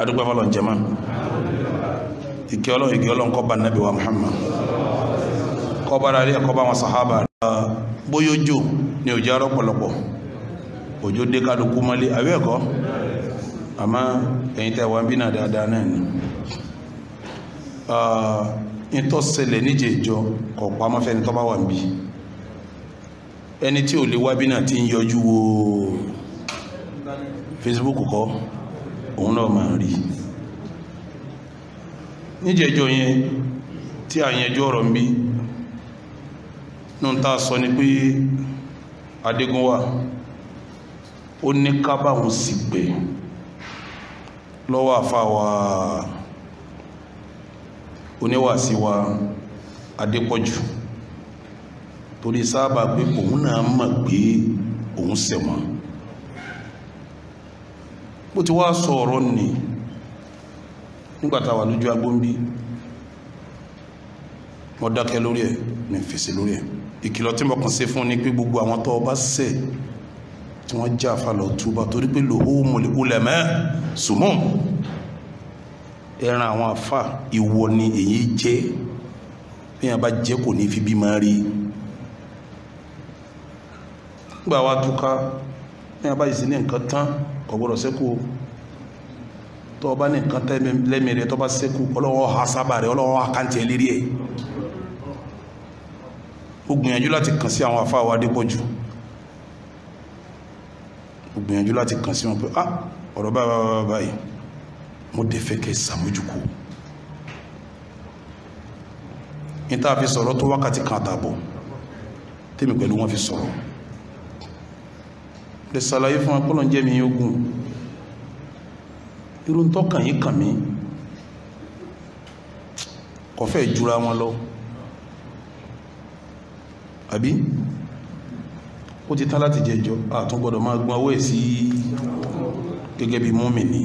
adúgbò fọlọ́n jẹ́mà ìkẹ́ ọlọ́run kó bá Nábì wa Muhammad kó bá rárẹ̀ kó bá wọn sàhábà bóyójò ní òjò arọ́ pọ̀lọpọ̀ òjò dé kálukú mọ́lé àwẹ́ ẹ̀kọ́ àmá ẹ̀yin tẹ́ wà ń bí náà dáadáa náà ni ìtọ́ ṣẹlẹ̀ níjẹ̀ ìjọ kọ̀ pamọ́ fẹ́ni tó bá wà ń bí ẹni tí ò lè wá bí náà ti ń yọjú wo Facebook kọ́ òun náà máa rí níjẹ̀ ìjọ yẹn tí a yẹnjú ọ̀rọ̀ ń bí nù tá a sọ ni pé Adégúnwà ó ní kábàwọn sì pé lọ́wọ́ àfáwà oníwàásí wa Adépọ̀jù torí sábà pé òun náà mọ̀ pé òun ṣẹ̀wọ̀n bó ti wá sọ ọ̀rọ̀ nì nígbàtà wà lójú agbóńbí mo dákẹ́ lórí ẹ̀ mi fèsì lórí ẹ̀ ìkìlọ̀ tí mo kàn ṣe fún ní pé gbogbo àwọn tó bá ṣẹ̀ tí wọ́n já àfàlọ̀ túbá torí pé luhumul ulama sumum ẹran àwọn àfà ìwọ ni èyí jẹ́ bí wọ́n bá jẹ́ kò ní fi bí máa rí gbà wá túká bí wọ́n bá yìí sí ní nǹkan tán kò gbọ́dọ̀ sẹ́kù tó bá ní nǹkan lẹ́mìí rẹ̀ tó bá sẹ́kù ọlọ́wọ́ ha sábà rẹ̀ ọlọ́wọ́ àkáǹtì ẹ̀ lérí ẹ̀ ó gbìyànjú láti kàn sí àwọn àfáà wa Adépọ̀jù ó gbìyànjú láti kàn sí wọn pé ọ̀rọ̀ báyìí mo dẹ̀ fẹ́ kẹ́ sàmójúkú ní tá a fi sọ̀rọ̀ tó wákàtí kan àtàbọ̀ tèmi pẹ̀lú wọn fi sọ̀rọ̀ lè ṣàlàyé fún apọ́lọ̀ jẹ́ mi ogun irú ń tọ́kàn yí kàn mí kọfẹ́ ìjúra wọn lọ àbí ó ti tán láti jẹjọ́ àtún gbọ́dọ̀ máa gbọ́n owó ẹ̀ sí gẹ́gẹ́ bí mùmínì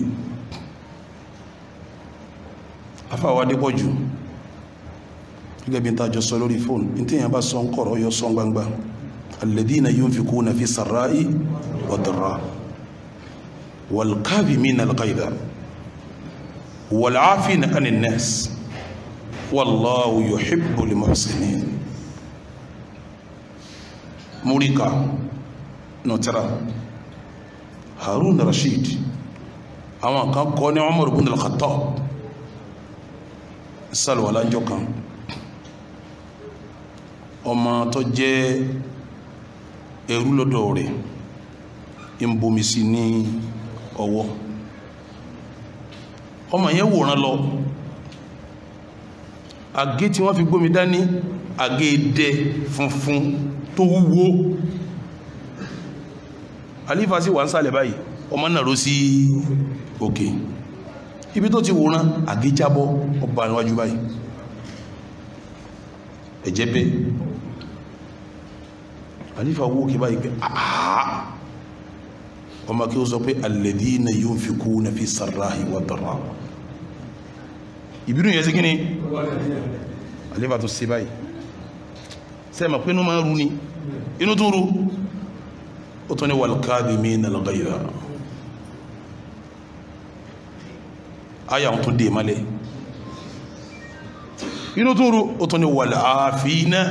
afáwà Adépọ̀jù gẹ́gẹ́ bí n tàjọ sọ lórí fóònù ní tí èyàn bá sọ ń kọ̀rọ̀ yọ sọ gbangba alladhina yunfikuna fi sarra'i wa dharra wal kadhimina al-ghayza wal 'afina 'anil nas wallahu yuhibbul muhsinin múríkà nọ̀tẹ́ra Harun Rashid àwọn kan kọ́ ní Umar ibn al-Khattab sálùwàlá jọ kan ọmọ tó jẹ́ ẹrú lọ́dọ̀ rẹ̀ ń bomi sí ní ọwọ́ ọmọ yẹn wòran lọ àgé tí wọ́n fi gbómi dání àgé dẹ funfun tó wúwo alifa sí wà ń sàlẹ̀ báyìí ọmọ náà ró sí òkè ibi tó ti wòrán àgéjábọ́ ọba níwájú báyìí ẹ̀jẹ̀ bẹ́ alifa wó kí báyìí pé àà ọmọ kí ó sọ pé alladhina yunfikuna fi sarrahi wa dharra ìbínú yẹ sí kí ni alifa tó sí báyìí sẹ́mà pé inú máa ń ru ni inú tó ru ó tó ní wal kadhimina al-ghayza aya tó dé malẹ̀ inú tó ru ó tó ní wal 'afina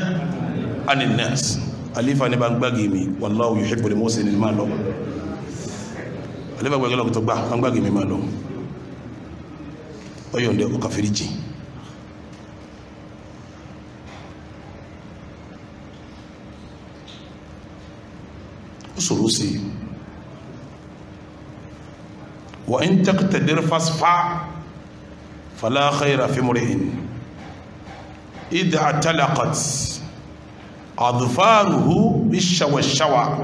'anil nas alifa ní bá ń gbági mi wallahu yuhibbul muhsinin máa lọ alifa gbẹ́gẹ́ lọ́kọ̀ tó gbá bá ń gbági mi máa lọ ọyọ̀ndẹ̀ ó kàfẹ́rí jì sọ̀rọ̀ sí wa in taqtadir fasfa fala khayra fi mri'in idha atalaqat adfaruhu bishawa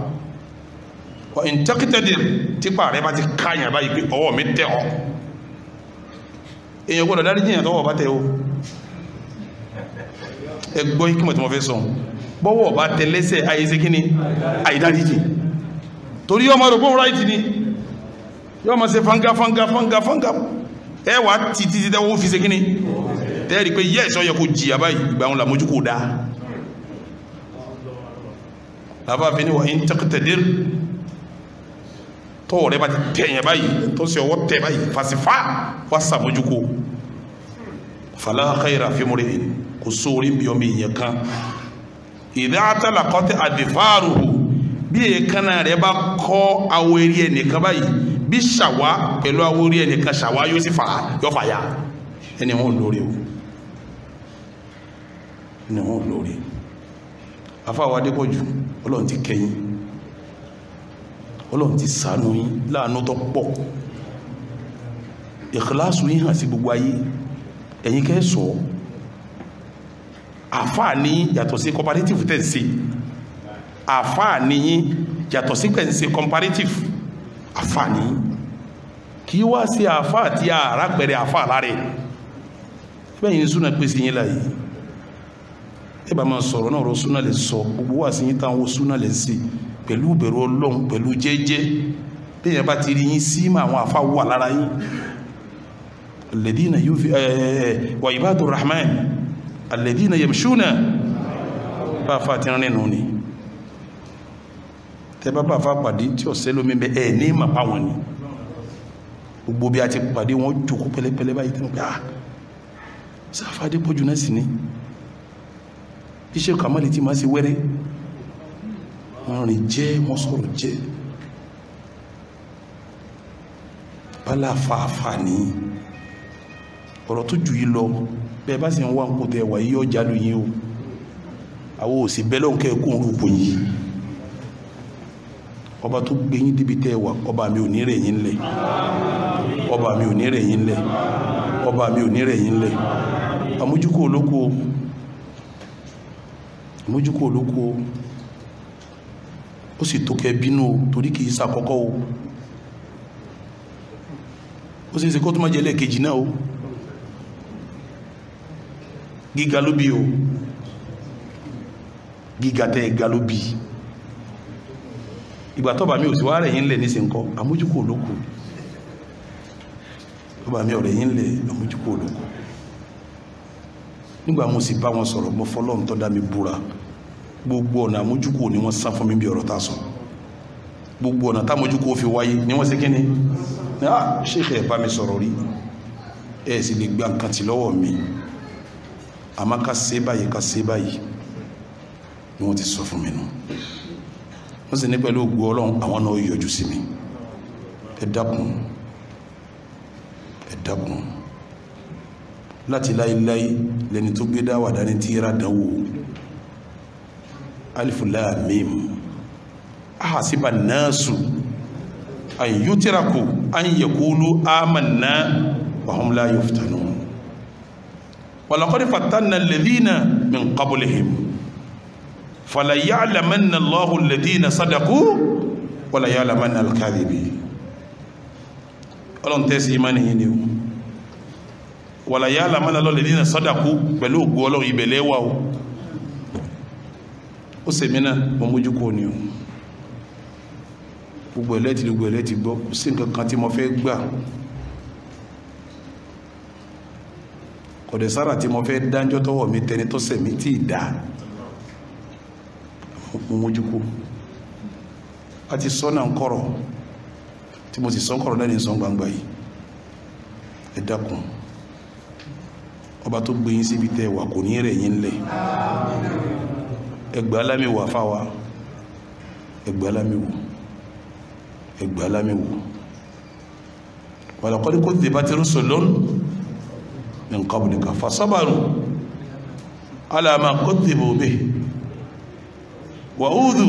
wa in taqtadir tipa rẹ̀ bá ti kanya báyìí pé ọwọ́ mi tẹ́ ọ èyàn gbọ́dọ̀ dárí jìyàn tọwọ́ bá tẹ́ o ẹgbọ́ ikú mọ̀ tí wọ́n fẹ́ sọ bọ́wọ́ bá tẹ́ lẹ́sẹ̀ ayéṣe kíní àìdárí jì torí ọmọ rẹ̀ bóun ráìtì ni yọ́ ma ṣe fanga ẹwà títí tẹ́wọ́ fi ṣe kíní tẹ́rì pé yẹ́ ìṣọ́ yẹ kó jìyà báyìí ìgbà wọn làmójú kò dáa lábá fi ní wà in taqtadir tọ́wọ́ rẹ bá ti tẹ̀yìn báyìí tó sì ọwọ́ tẹ̀ báyìí fàṣífà wà sàmójúkó fala khayra fi mri'in kò sóorí bí ọmọ ìyẹn kan idha atalaqat adfaruhu bí èékánná rẹ bá kọ́ awọ eré ẹnìkan báyìí bí ṣàwá pẹ̀lú awọ eré ẹnìkan ṣàwá yóò sì yọ fàyà ẹni wọn lórí o ẹni wọn lórí afáwa Adépọ̀jù Ọlọ́run ti kẹ́yìn Ọlọ́run ti ṣàánú yín láàánú tó pọ̀ ìkìláàsù yín hàn sí gbogbo ayé ẹ̀yin kẹ́ sọ àfáà ní yàtọ̀ sí comparative tẹ̀ sí àfáà ní yàtọ̀ sí pẹ̀ ń ṣe comparative àfáà ní kí wá sí àfáà tí a rápẹ̀rẹ̀ àfáà láre bẹ́yìn súnà pèsè yín láyé ẹ bá máa sọ̀rọ̀ náà rọ súnà lè sọ gbogbo wà sí yín táwọn súnà lè sí pẹ̀lú bẹ̀rù Ọlọ́run pẹ̀lú jẹ́jẹ́ bẹ́yìn bá ti rí yín sí mà àwọn àfáà wà lára yín alladhina wa ibadur rahman alladhina yamshuna bá fà tí rìn nù ni tẹ bá fà pàdé tí ọ̀sẹ́ lómi bẹ ẹ̀ ní ìmọ̀ pa wọn ni gbogbo bí a ti pàdé wọn jókòó pẹ̀lẹ́pẹ̀lẹ́ báyìí tẹ́ pẹ́ Sáfà Adépọ̀jù náà sì ní iṣẹ́ kàmálì tí máa ṣe wẹ́rẹ́ wọ́n rìn jẹ́ wọ́n sọ̀rọ̀ jẹ́ bálá fàáfà ní ọ̀rọ̀ tó jù yí lọ bẹ́ẹ̀ bá sì ń wá ń kó tẹ wà yí ọjà ló yí o àwọn òsì bẹ́lẹ̀ ń kẹ́ẹ̀kún orúkọ yìí ọba tó gbé yín débi tẹ́ wà ọba mi ò ní rẹ̀ yín lẹ̀ ọba mi ò ní rẹ̀ yín lẹ̀ ọba mi ò ní rẹ̀ yín lẹ̀ àmójúkò olóko ó sì tó kẹ bínú torí kìí sàkọ́kọ́ o ó sì ṣe kó tó má jẹ́ lẹ́ẹ̀kejì náà o gíga ló bí o gíga tẹ́ ga ló bí ìgbà tọ́ba mi ò sí wá rẹ̀ yín lẹ̀ ní sìnkọ́ àmójúkò olóko tọ́ba mi ọ̀rẹ̀ yín lẹ̀ àmójúkò olóko nígbà mo sì bá wọn sọ̀rọ̀ mo fọlọ́run tó dá mi búra gbogbo ọ̀nà àmójúkò ni wọ́n sá fún mi bí ọ̀rọ̀ tá sọ gbogbo ọ̀nà támójúkò fi wáyé ni wọ́n ṣe kíni ṣéèkì bá mi sọ̀rọ̀ rí ẹ̀ sì lè gba nǹkan tí lọ́wọ́ mi àmọ́ ká ṣe báyìí ni wọ́n ti sọ fún mi nù wọ́n sì ní pẹ̀lú ògbó Ọlọ́run àwọn náà yọjú sí mi ẹ dákun láti láíláí lẹni tó gbé dáwà dání tí ra dánwò alifu lam mim ahasiba nasu an yutraku an yaqulu amanna wa hum la yuftanun wa laqad fatanna alladhina min qablihim fala ya'lamanna Allahu alladhina sadaqu wa la ya'lamanna al-kadhibin Ọlọ́run tẹ́sí ìmánì yìí ni o wala ya'lamanna Allahu alladhina sadaqu pẹ̀lú ògbó Ọlọ́run ìbẹ̀lẹ̀ wà o ó sèmínà mo mójú kò ní o gbogbo ẹlẹ́tì gbọ́ kò sí nǹkan kan tí mo fẹ́ gbà kọ̀dẹ̀ sára tí mo fẹ́ dájọ́ tọwọ́ mi tẹni tó sẹ̀mí tí ì dá mo mójú kò a ti sọ náà ń kọ̀rọ̀ tí mo sì sọ ń kọ̀rọ̀ lẹ́ni sọ gbangba yìí ẹ dákun ọba tó gbé yín síbi tẹ́ wà kò ní rẹ̀ yín lẹ̀ ẹgbẹ́ alámiwò àfáwà ẹgbẹ́ alámiwò walaqad kudhibat rusulun min qablika fasabaru ala ma kudhibu bihi wa udhu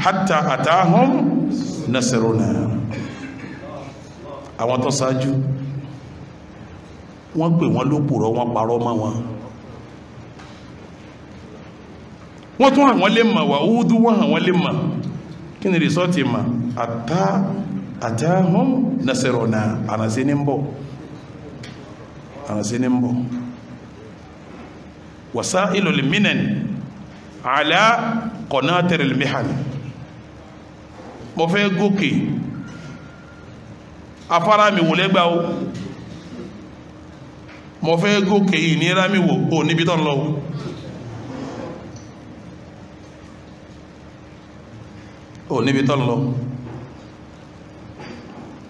hatta atahum nasruna àwọn tó ṣáájú wọ́n pè wọ́n lópùrọ́ wọ́n parọ́ mọ́ wọ́n tún àwọn lè mọ̀ wà údú wọ́n àwọn lè mọ̀ kí ni rìsọ́ọ̀tì mọ̀ àtàhùn nasaruna àrànsí ní ń bọ̀ wasailul minan ala qanatiril mihan mo fẹ́ gòkè afárá mi wò lẹ́gbà o mo fẹ́ gòkè yìí ní rámi wò ó níbi tán lọ ó níbi tán lọ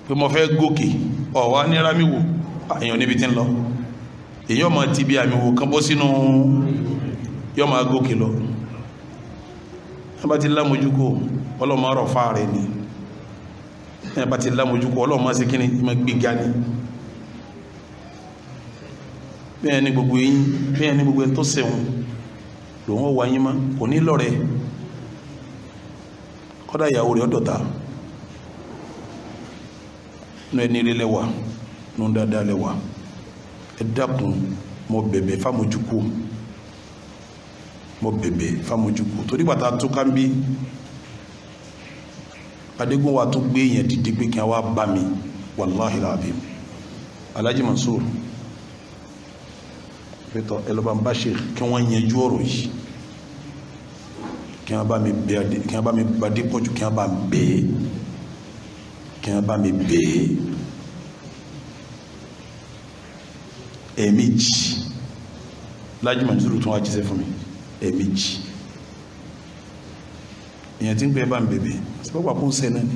pé mo fẹ́ gòkè ọ̀wá ní rámi wò èèyàn níbi tí ń lọ èèyàn máa ti bí àmì wò kán bọ́ sínú yọ́ máa gòkè lọ ẹ bá ti lámójúkò ọlọ́mọ ọ̀rọ̀ fáà rẹ̀ ni ẹ bá ti lámójúkò ọlọ́mọ sí kíni ìmọ̀ gbígbá ni bẹ́ẹ̀ ni gbogbo yín bẹ́ẹ̀ ni gbogbo ẹni tó sẹ̀wọ̀n lòun wà yín má kò ní lọ́rẹ̀ kọ́dá ìyàwó rẹ̀ ọ̀dọ̀ta nú ẹni ilé lẹ́wà nú dáadáa lẹ́wà ẹ dákun mo bẹ̀bẹ̀ fámójúkò mo bẹ̀bẹ̀ fámójúkò torí bàtà tó ká ń bí adégún wa tó gbé yẹn dìde pé kí wá bá mi wàláhì láàbí Alhaji Mansur pẹ̀tọ̀ ẹlọ́bà ń bá ṣe kí wọ́n yẹnjú ọ̀rọ̀ yìí kí wọ́n bá mi bá dé pọ̀jù kí wọ́n bá mi bẹ̀ẹ́ ẹ̀ẹ̀mejì Alhaji Mansur tún wá jíṣẹ́ fún mi ẹ̀ẹ̀mejì èyàn tí ń pẹ́ bá ń bẹ̀bẹ̀ sípọ́pà kún sẹ́ náà ni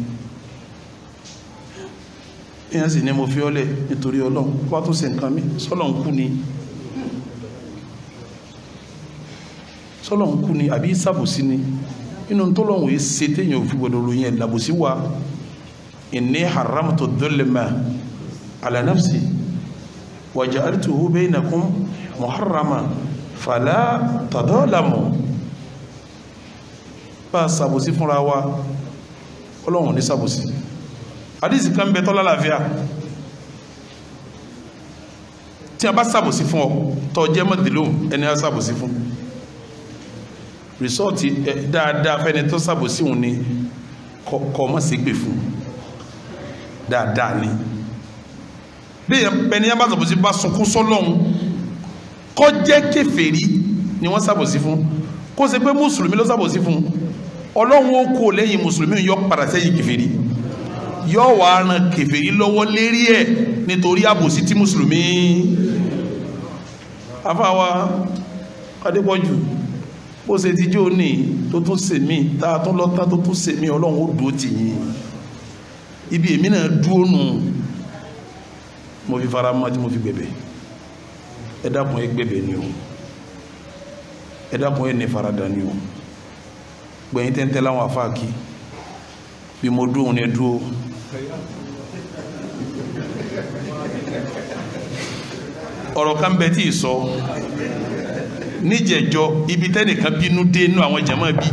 èyàn sì ní mo fi ọlẹ̀ nítorí Ọlọ́run wá tó ṣe nǹkan mi sọ́lọ́n kú ni àbí sàbòsí ni inú tó lọ́wọ́ yìí ṣe téèyàn fi gbọdọ̀ ròyìn ẹ̀ làbòsí wa inni haramtu dhulma ala nafsi wa ja'altuhu bainakum muharrama fala tadalamu bá sàbòsí fúnra wa Ọlọ́run ní sàbòsí àdísì kan bẹ tọ́lá láàfíà tí a bá sàbòsí fún ọ tọ́ jẹ́ mọ́dìlò ẹni a sàbòsí fún rìsọ́ọ̀tì dáadáa fẹ́ni tó sàbòsí òun ni kọ mọ́ sí pè fún dáadáa ni bí ẹni a bá sàbòsí bá sunkún sọ́lọ́hun kọ́ jẹ́ kèfèrí ni wọ́n sàbòsí fún kó ṣe pé mùsùlùmí ló sàbòsí fún Ọlọ́run ó kó lẹ́yìn mùsùlùmí yọ padà sẹ́yìn kèfèrí yọ wà ràn kèfèrí lọ́wọ́ lérí ẹ̀ nítorí àbòsí tí mùsùlùmí afáwa Adépọ̀jù ó ṣe ti jó ní tó tún ṣe mí tá tún lọ́tá tó tún ṣe mí Ọlọ́run ó dúó tì yín ibi èmi náà dúó nù mo fi fara mọ́ tí mo fi gbẹ̀bẹ̀ ẹ dákun ẹ gbẹ̀bẹ̀ ni o ẹ dákun ẹ ní farada ni o gbẹ̀yìn tẹ́ntẹ́ láwọn àfáàkì bí mo dúó ní dúó ọ̀rọ̀ kan bẹ tí ì sọ níjẹ̀jọ ibi tẹ́nìkan bínú dé inú àwọn jàmáà bí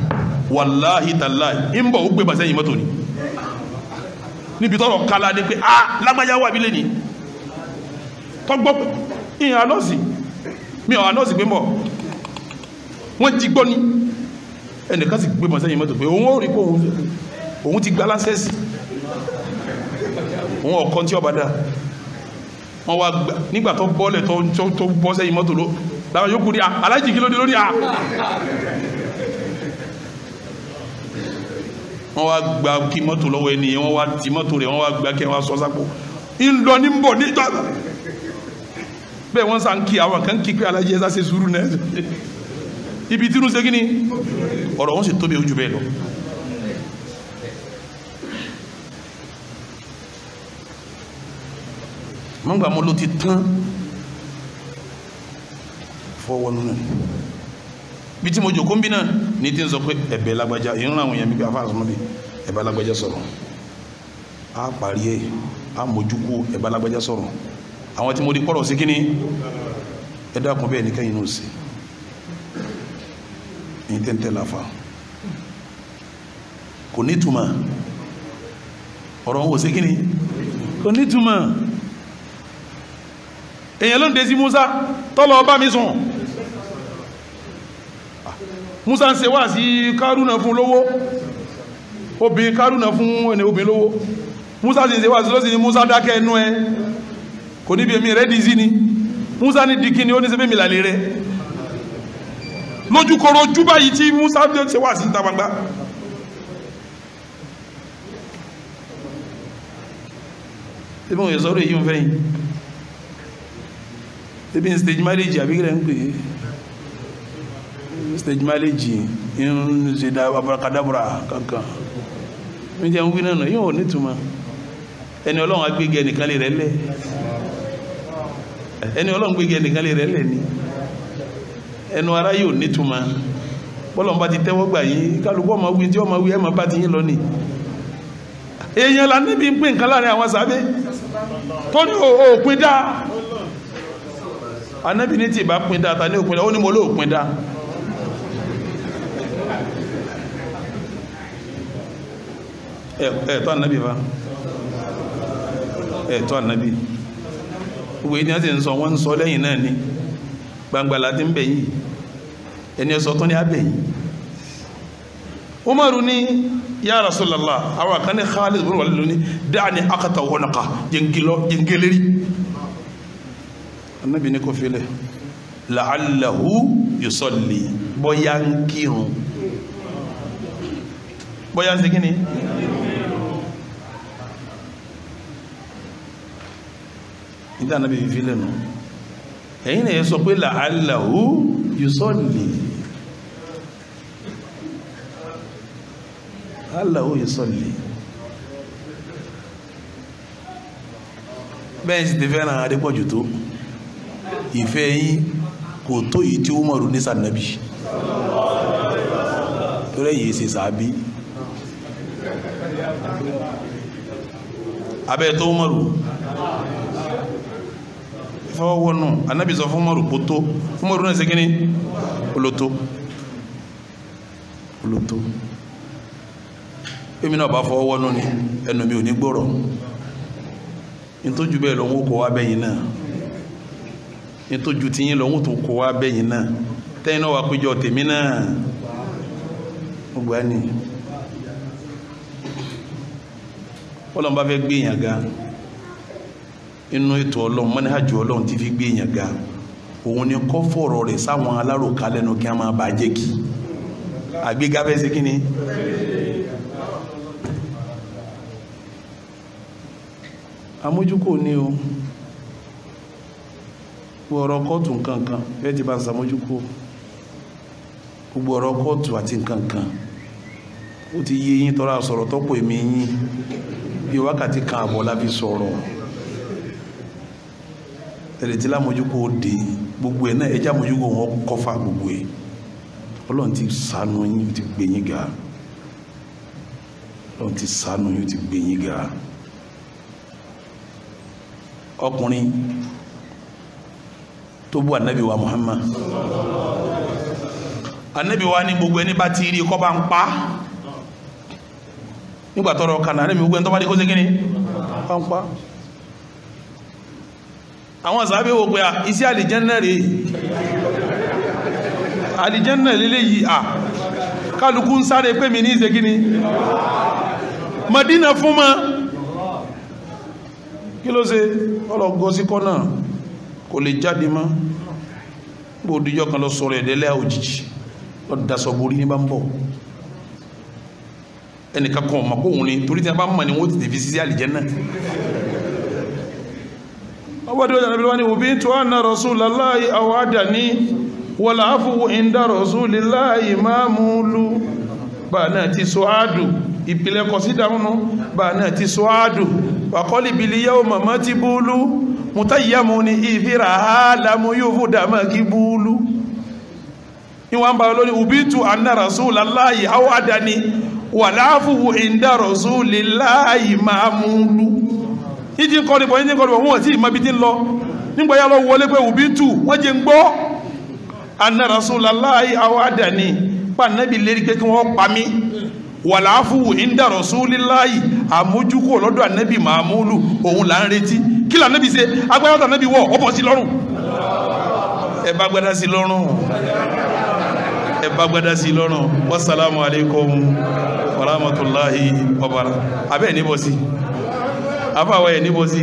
wàláhì tàláhì ń bọ̀ ó gbé bàṣẹ́ yìí mọ́tò ni níbi tọ́rọ̀ kálá dé pé lágbájá wà bílẹ̀ ni tọ́gbọ́ ìyàn anọ́sì mi ọ̀ anọ́sì pé mọ̀ wọ́n jí gbọ́ ní ẹnìkan sì gbé bàṣẹ́ yìí mọ́tò pé òun ó rí pé òun ti gbá lásẹ̀sì òun ọ̀kan tí ọba dá wọ́n wá gbà nígbà tó bọ́ọ̀lẹ̀ tó bọ́ sẹ́yìn mọ́tò ló láwọn yóò kú ní aláìjì kí ló dé lórí wọ́n wá gba kí mọ́tò lọ́wọ́ ẹni wọ́n wá ti mọ́tò rẹ̀ wọ́n wá gba kí wọ́n sọ sápò ń lọ ní bọ̀ ní ìjọba bẹ́ẹ̀ wọ́n sàn kí àwọn kan kí pé aláìjì ẹ̀sà ṣe sùúrù náà ibi tí ó ṣe kí ni ọ̀rọ̀ wọn sì tóbi ojú bẹ́ẹ̀ lọ mọ́gbà mọ́ ló ti tán fọwọ́nú náà bí tí mo jòkó ń bí náà ní tí ń sọ pé ẹ̀bẹ̀ lágbàjá ìrún àwọn èèyàn bí afá àsọmọ́bí ẹ̀bẹ̀ lágbàjá sọ̀rọ̀ a parí ẹ̀ a mójúkú ẹ̀bẹ̀ lágbàjá sọ̀rọ̀ àwọn tí mo rí pọ̀rọ̀ sí kí ní ẹ̀dàkùn bẹ́ẹ̀ ní kẹ́yìn náà sí ní tẹ́ntẹ́ láfà kò ní túmọ̀ ọ̀rọ̀ wọn ò sí kí ní kò ní túmọ̀ èyàn ló ń dé sí Musa tọ́lọ bá mi sùn Musa ń ṣe wá sí Kárúnà fún lówó obìnrin Kárúnà fún ẹni obìnrin lówó Musa sì ń ṣe wá sí lọ́sí ni Musa dákẹ́ ẹnu ẹ kò níbi èmi rẹ̀ dì sí ni Musa ní dìkí ni ó ní sẹ́fẹ́ mi lálẹ́ rẹ̀ lójúkọrọ ojú báyìí tí Musa ṣe wá sí ìta gbangba tí mo yẹ sọ́rọ̀ èyí ń fẹ́yìn ebi n stage marriage àbí kílẹ̀ ń pè stage marriage ń ṣe abarakadabra kankan ní jẹ́ ń wí náà yíò nítumọ̀ ẹni Ọlọ́run agbégẹ nìkan lè rẹ̀ lẹ̀ ẹni Ọlọ́run gbégẹ nìkan lè rẹ̀ lẹ̀ ni ẹnu ara yóò nítumọ̀ bọ́lọ̀n bá ti tẹ́wọ́ gbà yín kálukú ọmọ wí tí ọmọ wí ẹ máa bá ti yín lọ ni èèyàn la níbi ń pín nǹkan láàrin àwọn sàbẹ́ tó ní òpin dá anábì ní tí ìbá pín dá ta ní òpin dá ó ní mo ló òpin dá ẹ̀tọ́ anábì fa ẹ̀tọ́ anábì gbogbo ènìyàn ti ń sọ wọ́n ń sọ lẹ́yìn náà ni gbangba láti ń bẹ̀yìn ẹni ẹ̀sọ́ tó ní abẹ̀yìn Umaru ní ya Rasulallah àwọn kan ní Khalid bin Walid lóní dáàni akata wọnaka jẹ́ngẹ̀lẹ́rí anábì ní kò fílẹ̀ la'allahu yusalli bọ́yá ń kírun bọ́yá ń ṣe kíni ìdá anábì fílẹ̀ nù ẹ̀yìn náà yẹ sọ pé la'allahu yusalli la'allahu yusalli bẹ́ẹ̀ sì ti fẹ́ràn adépọ̀jù tó ìfẹ́ yín kò tó yìí tí Umaru ní sànàbí tó rẹ̀ yìí ṣe sàábí abẹ́ tó Umaru fọwọ́nù anábì sọ fún Umaru kó tó Umaru náà ṣe kí ni olótó èmi náà bá fọwọ́nù ni ẹnu mi ò ní gbọ́rọ̀ nítójú bẹ́ẹ̀ lọ́wọ́ kó wá bẹ́yìn náà nítójú tí yín lọ́wọ́ tó kó wá bẹ́yìn náà tẹ́yìn náà wà péjọ tèmi náà gbogbo ẹni Ọlọ́run bá fẹ́ gbé èèyàn ga inú ètò Ọlọ́run mọ́níhàjú Ọlọ́run ti fi gbé èèyàn ga òun ni kọ́ fọ̀rọ̀ rẹ̀ sáwọn alárùká lẹ́nu kí a máa bá jẹ́ kí àgbéga fẹ́ sí kíni amójúkò ní o gbogbo ọ̀rọ̀ kọ́ọ̀tù nkankan fẹ́ ti bá ń sàmójúkò gbogbo ọ̀rọ̀ kọ́ọ̀tù àti nkankan ó ti yé yín tọ́ra sọ̀rọ̀ tọ́pọ̀ èmi yín bí wákàtí kan àbọ̀ lábí sọ̀rọ̀ ẹ̀rẹ̀ tí lámójúkò dé gbogbo ẹ̀ náà ẹjá mójúkò wọn kọfà gbogbo ẹ̀ Ọlọ́run ti ṣàánú yín ti gbé yín ga Ọlọ́run ti ṣàánú yín ti gbé yín ga ọkùnrin tó bú ànábì wa Muhammad ànábì wa ní gbogbo ẹni bá ti rí kọ́ bá ń pa nígbàtọ́rọ̀ kan ànábì gbogbo ẹni tó bá rí kó sí kíní bá ń pa àwọn sàábé wò pé iṣẹ́ àlìjẹ́nà rẹ̀ àlìjẹ́nà lílé yìí kálukú ń sáré pé mi ní ìṣe kíní Madina fún ma kí ló ṣe ọlọ́gọ́ sí kọ́ náà kò lè jáde mọ́ gbòdìjọ́ kan lọ sọ̀rọ̀ ẹ̀dẹ́lẹ́ òjijì lọ dasọ̀ borí ní bá ń bọ̀ ẹnìkan kan ọmọ kó òun ni torí tí a bá mọ̀ ní wọ́n ti fi sí àlìjẹ́nà ọwọ́dé ọjà nàbílẹ̀ wọ́n ni òbí tó ànà Rasulullahi àwádàní wala afu inda Rasulillahi máàmúlú bá náà ti sọ áàdù ìpìlẹ̀ kọ̀ sí dáhùnú bá náà ti sọ áàdù wàkọ́lì bìlì yẹ́ ọmọ mọ́ ti búlú mutayyamu ni ìfìrà áàlámú yóò fún dámà kí búlú ìwọ̀n bá lórí ubitu anna Rasulallahi àwádàní wala afu inda Rasulillahi máàmúlú ìdí kọ́nìbọ̀ wọ́n tí ìmọ̀ bí tí ń lọ nígbà yá lọ wọlé pé ubitu wọ́n jẹ́ ń gbọ́ anna Rasulallahi àwádàní pàdánàbì lérí pé kí wọ́n pa mí wàláfù inda Rasulillahi àmójúkò lọ́dọ̀ ànábì màmúlù òun là ń retí kí là nábì ṣe agbára ànábì wọ̀ ọ̀pọ̀ sí lọ́rùn ẹ bá gbádá sí lọ́rùn ẹ bá gbádá sí lọ́rùn wassalamu alaikum warahmatullahi wabarakatuh abẹ́ níbọ̀ sí afáwọ̀ ẹ̀ níbọ̀ sí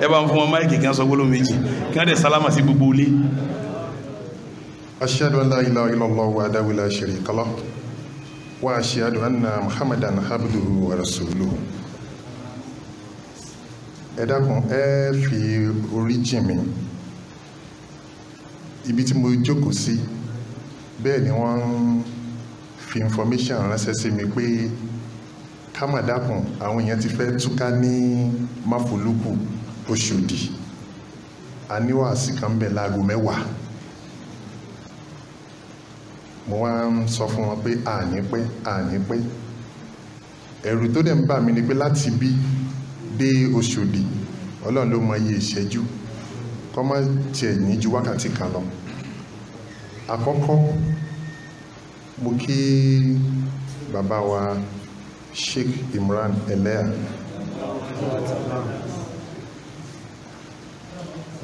ẹ bá ń fún wọn máìkì kí wọ́n sọ gbólóhùn méjì kí wọ́n dẹ̀ sálámà sí gbogbo ilé. ashhadu an la ilaha illallah wahdahu la sharika lahu wa ashhadu anna Muhammadan abduhu wa rasuluhu. Ẹ dákun ẹ fi orí jìn mí ibi tí mo jókòó sí bẹ́ẹ̀ ni wọ́n fi information ránṣẹ́ sí mi pé ká má dákun àwọn èèyàn ti fẹ́ túká ní máfolúkù Òṣòdì a ní wàásì kan bẹ̀ láago 10 mo wá ń sọ fún wọn pé àní pẹ́ ẹ̀rù tó dẹ̀ ń bà mí ni pé láti bí dé Òṣòdì Ọlọ́run ló mọ iye ìṣẹ́jú kọ́ má tiẹ̀ ní ju wákàtí kan lọ. Àkọ́kọ́ mo kí bàbá wa Sheikh Imran Eleha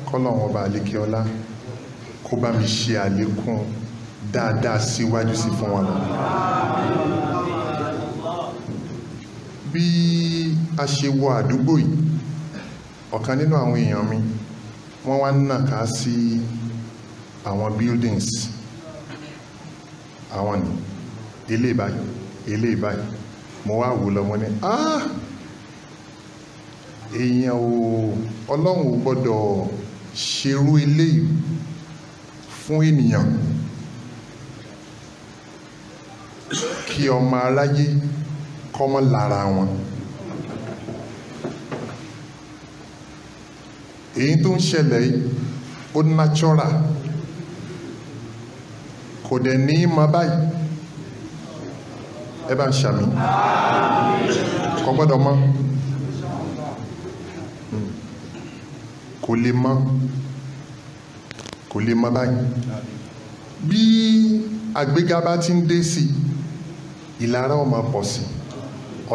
kọ́lọ̀wọ̀n ọba àlékíọlá kó bá mi ṣe àlékún dáadáa síwájú sí fún wọn. Bí a ṣe wọ àdúgbò yìí ọ̀kan nínú àwọn èèyàn mi wọ́n wá nàka sí àwọn buildings àwọn ní ilé ìbáyìí mo wá wò lọ mọ́ ní èèyàn Ọlọ́run ò gbọ́dọ̀ ṣerú ilé fún ènìyàn kí ọmọ aráyé kọ́mọ lára wọn. Èyí tó ń ṣẹlẹ̀ ó natural kò dẹ̀ ní mọ́ báyìí ẹ bá ń ṣàmì kò gbọ́dọ̀ mọ́ kò lè mọ́ báyìí bí àgbéga bá ti ń dé sí ìlara ó máa pọ̀ sí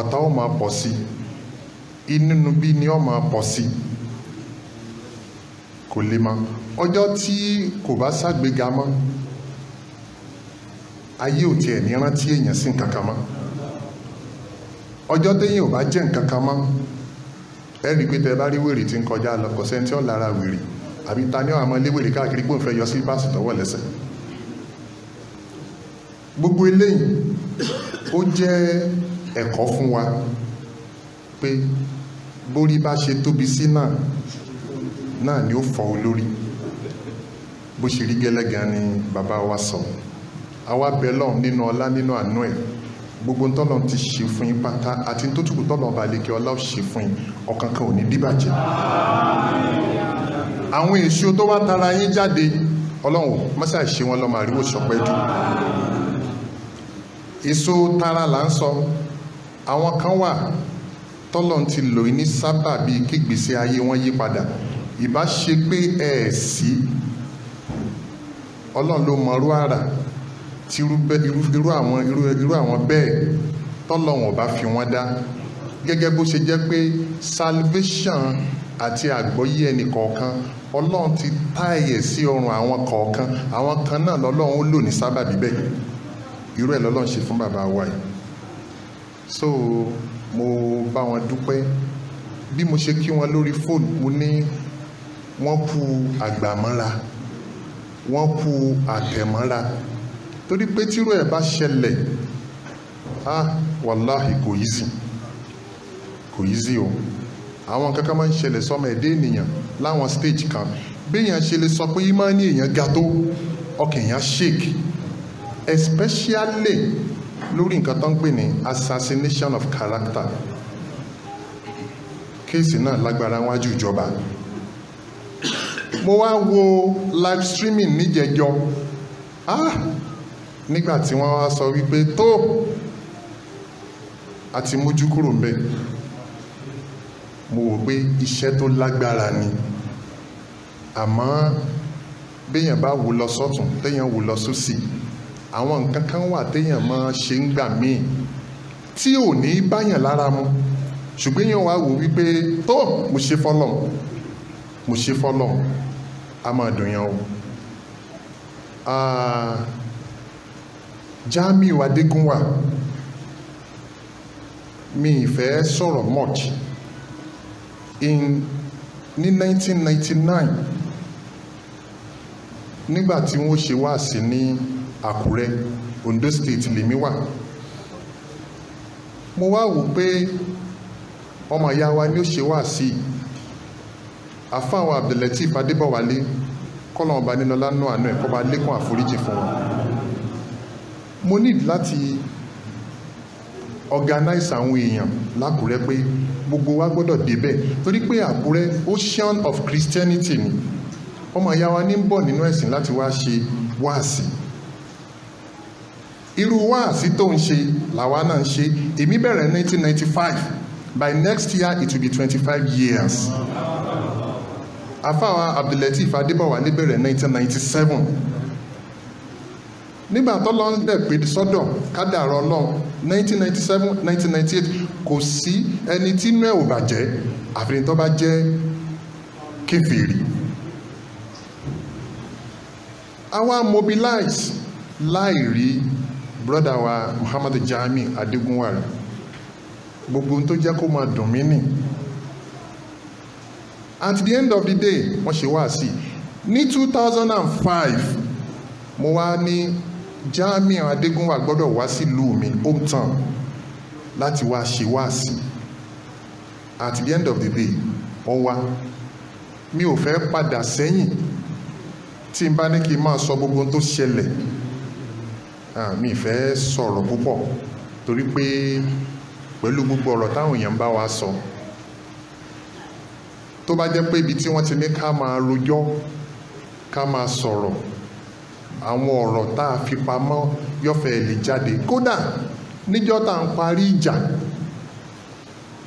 ọ̀tá ó máa pọ̀ sí inú bí ni ó máa pọ̀ sí kò lè mọ́ ọjọ́ tí kò bá ṣàgbéga mọ́ ayé ò tiẹ̀ ní rántí èèyàn sí nǹkan kan mọ́ ọjọ́ téèyàn ò bá jẹ́ nǹkan kan mọ́ ẹ rí pé tẹ bá rí wèrè tí ń kọjá lọ kò sẹ́ni tí ó lára wèrè àbí ta ní àwọn ilé wèrè káàkiri pé òun fẹ́ yọ sí báàsì tọwọ́ lẹ́sẹ̀. Gbogbo eléyìí ó jẹ́ ẹ̀kọ́ fún wa pé bórí bá ṣe tóbi sí náà ni ó fọ́ olórí bó ṣe rí gẹ́lẹ́gàn ni bàbá wa sọ. Àwa bẹ̀ Ọlọ́run nínú ọlá nínú àánú ẹ̀ gbogbo tọ́lọ̀ ti ṣe fún yín pátá àti tó túnkù tọ́lọ̀ ọba àlékè ọlá ò ṣe fún yín ọ̀kan kan ò ní díbàjẹ́. Àwọn èso tó wá tara yín jáde Ọlọ́run mọ́sá ṣe wọn lọ́mọ àríwò ṣọpẹ́ jù. Èso tara là ń sọ àwọn kan wà tọ́lọ̀ ti lò ní sábà bíi kígbésí ayé wọn yí padà ìbá ṣe pé sí Ọlọ́run ló mọrú àrà tí irú àwọn bẹ́ẹ̀ tọ́lọ́run ọba fi wọ́n dá gẹ́gẹ́ bó ṣe jẹ́ pé salvation àti àgbọ́yé ẹnì kọ̀ọ̀kan Ọlọ́run ti táyẹ̀ sí ọrùn àwọn kọ̀ọ̀kan àwọn kan náà lọ́lọ́run ó lò ní sábàbí bẹ́ẹ̀ irú ẹ̀ lọ́lọ́run ṣe fún bàbá wa yìí. So mo bá wọn dúpẹ́ bí mo ṣe kí wọn lórí fóònù mo ní wọ́n kú àgbàmọ́ra wọ́n kú àtẹ̀mọ́ra torí pé tírú ẹ̀ bá ṣẹlẹ̀ wàláhì kò yí sí o àwọn kankan máa ń ṣẹlẹ̀ sọ́mọ ẹ̀dẹ́ ènìyàn láwọn stage kan béèyàn ṣe lè sọ pé ìmánì èèyàn ga tó ọkàn èèyàn shake especially lórí nǹkan tó ń pè ní assassination of character kéèsì náà lágbára wájú ìjọba. Mo wá wo live streaming níjẹjọ nígbà tí wọ́n wá sọ wípé tó àti mójú kúrò ń bẹ̀ mo wò pé iṣẹ́ tó lágbára ni àmọ́ béèyàn bá wò lọ sọ́tún téèyàn wò lọ sósì àwọn nǹkan kan wà téèyàn máa ṣe ń gbà míì tí ò ní báyàn lára mu ṣùgbọ́n èèyàn wá wò wípé tó mo ṣe fọ́lọ̀ a máa dùn yàn o. Jamiu Adégúnwà mi ìfẹ́ sọ̀rọ̀ much ní 1999 nígbà tí wọ́n ṣe wáàsí ní Àkúrẹ́ Ondo State lèmi wà mo wá wò pé ọmọ ìyá wa ni ó ṣe wáàsí àfáwọn Abdulateef Adébọ̀wálé kọ́lọ̀ ọba nínú lánàá àánú ẹ̀kọ́ bá lékún àforíjì fún wọn. Mo ní láti organize àwọn èèyàn l'Ákúrẹ́ pé gbogbo wa gbọ́dọ̀ débẹ̀ torí pé Àkúrẹ́ ocean of Christianity ni ọmọ ìyá wa ní ń bọ̀ nínú ẹ̀sìn láti wá ṣe wáàsí irú wáàsí tó ń ṣe làwa náà ń ṣe èmi bẹ̀rẹ̀ 1995 by next year it will be 25 years àfáà Abdulateef Adébọ̀wálé bẹ̀rẹ̀ 1997 nígbà tó lọ ń dẹ̀ pé sọ́dọ̀ kádàrá Ọlọ́run 1997 1998 kò sí ẹni tí inú ẹ̀ ò bàjẹ́ àfihàn tó bá jẹ́ kèfèrí àwa mobilize láì rí brother wa Muhammadu Jami Adégúnwà gbogbo tó jẹ́ kó máa dùn mí nì at the end of the day wọ́n ṣe wá sí ní 2005 mo wá ní Jami Adégúnwà gbọ́dọ̀ wá sílùú mi hometown láti wá ṣe wá sí at the end of the day wọ́n wá mi ò fẹ́ padà sẹ́yìn tí n bá ní kí n máa sọ gbogbo tó ṣẹlẹ̀ mi fẹ́ sọ̀rọ̀ púpọ̀ torí pé pẹ̀lú gbogbo ọ̀rọ̀ táwọn èèyàn bá wa sọ tó bá jẹ́ pé ibi tí wọ́n ti ní ká máa rojọ́ ká máa sọ̀rọ̀ àwọn ọ̀rọ̀ tá a fi pamọ́ yọ́fẹ́ lè jáde kódà níjọ́ tá à ń parí ìjà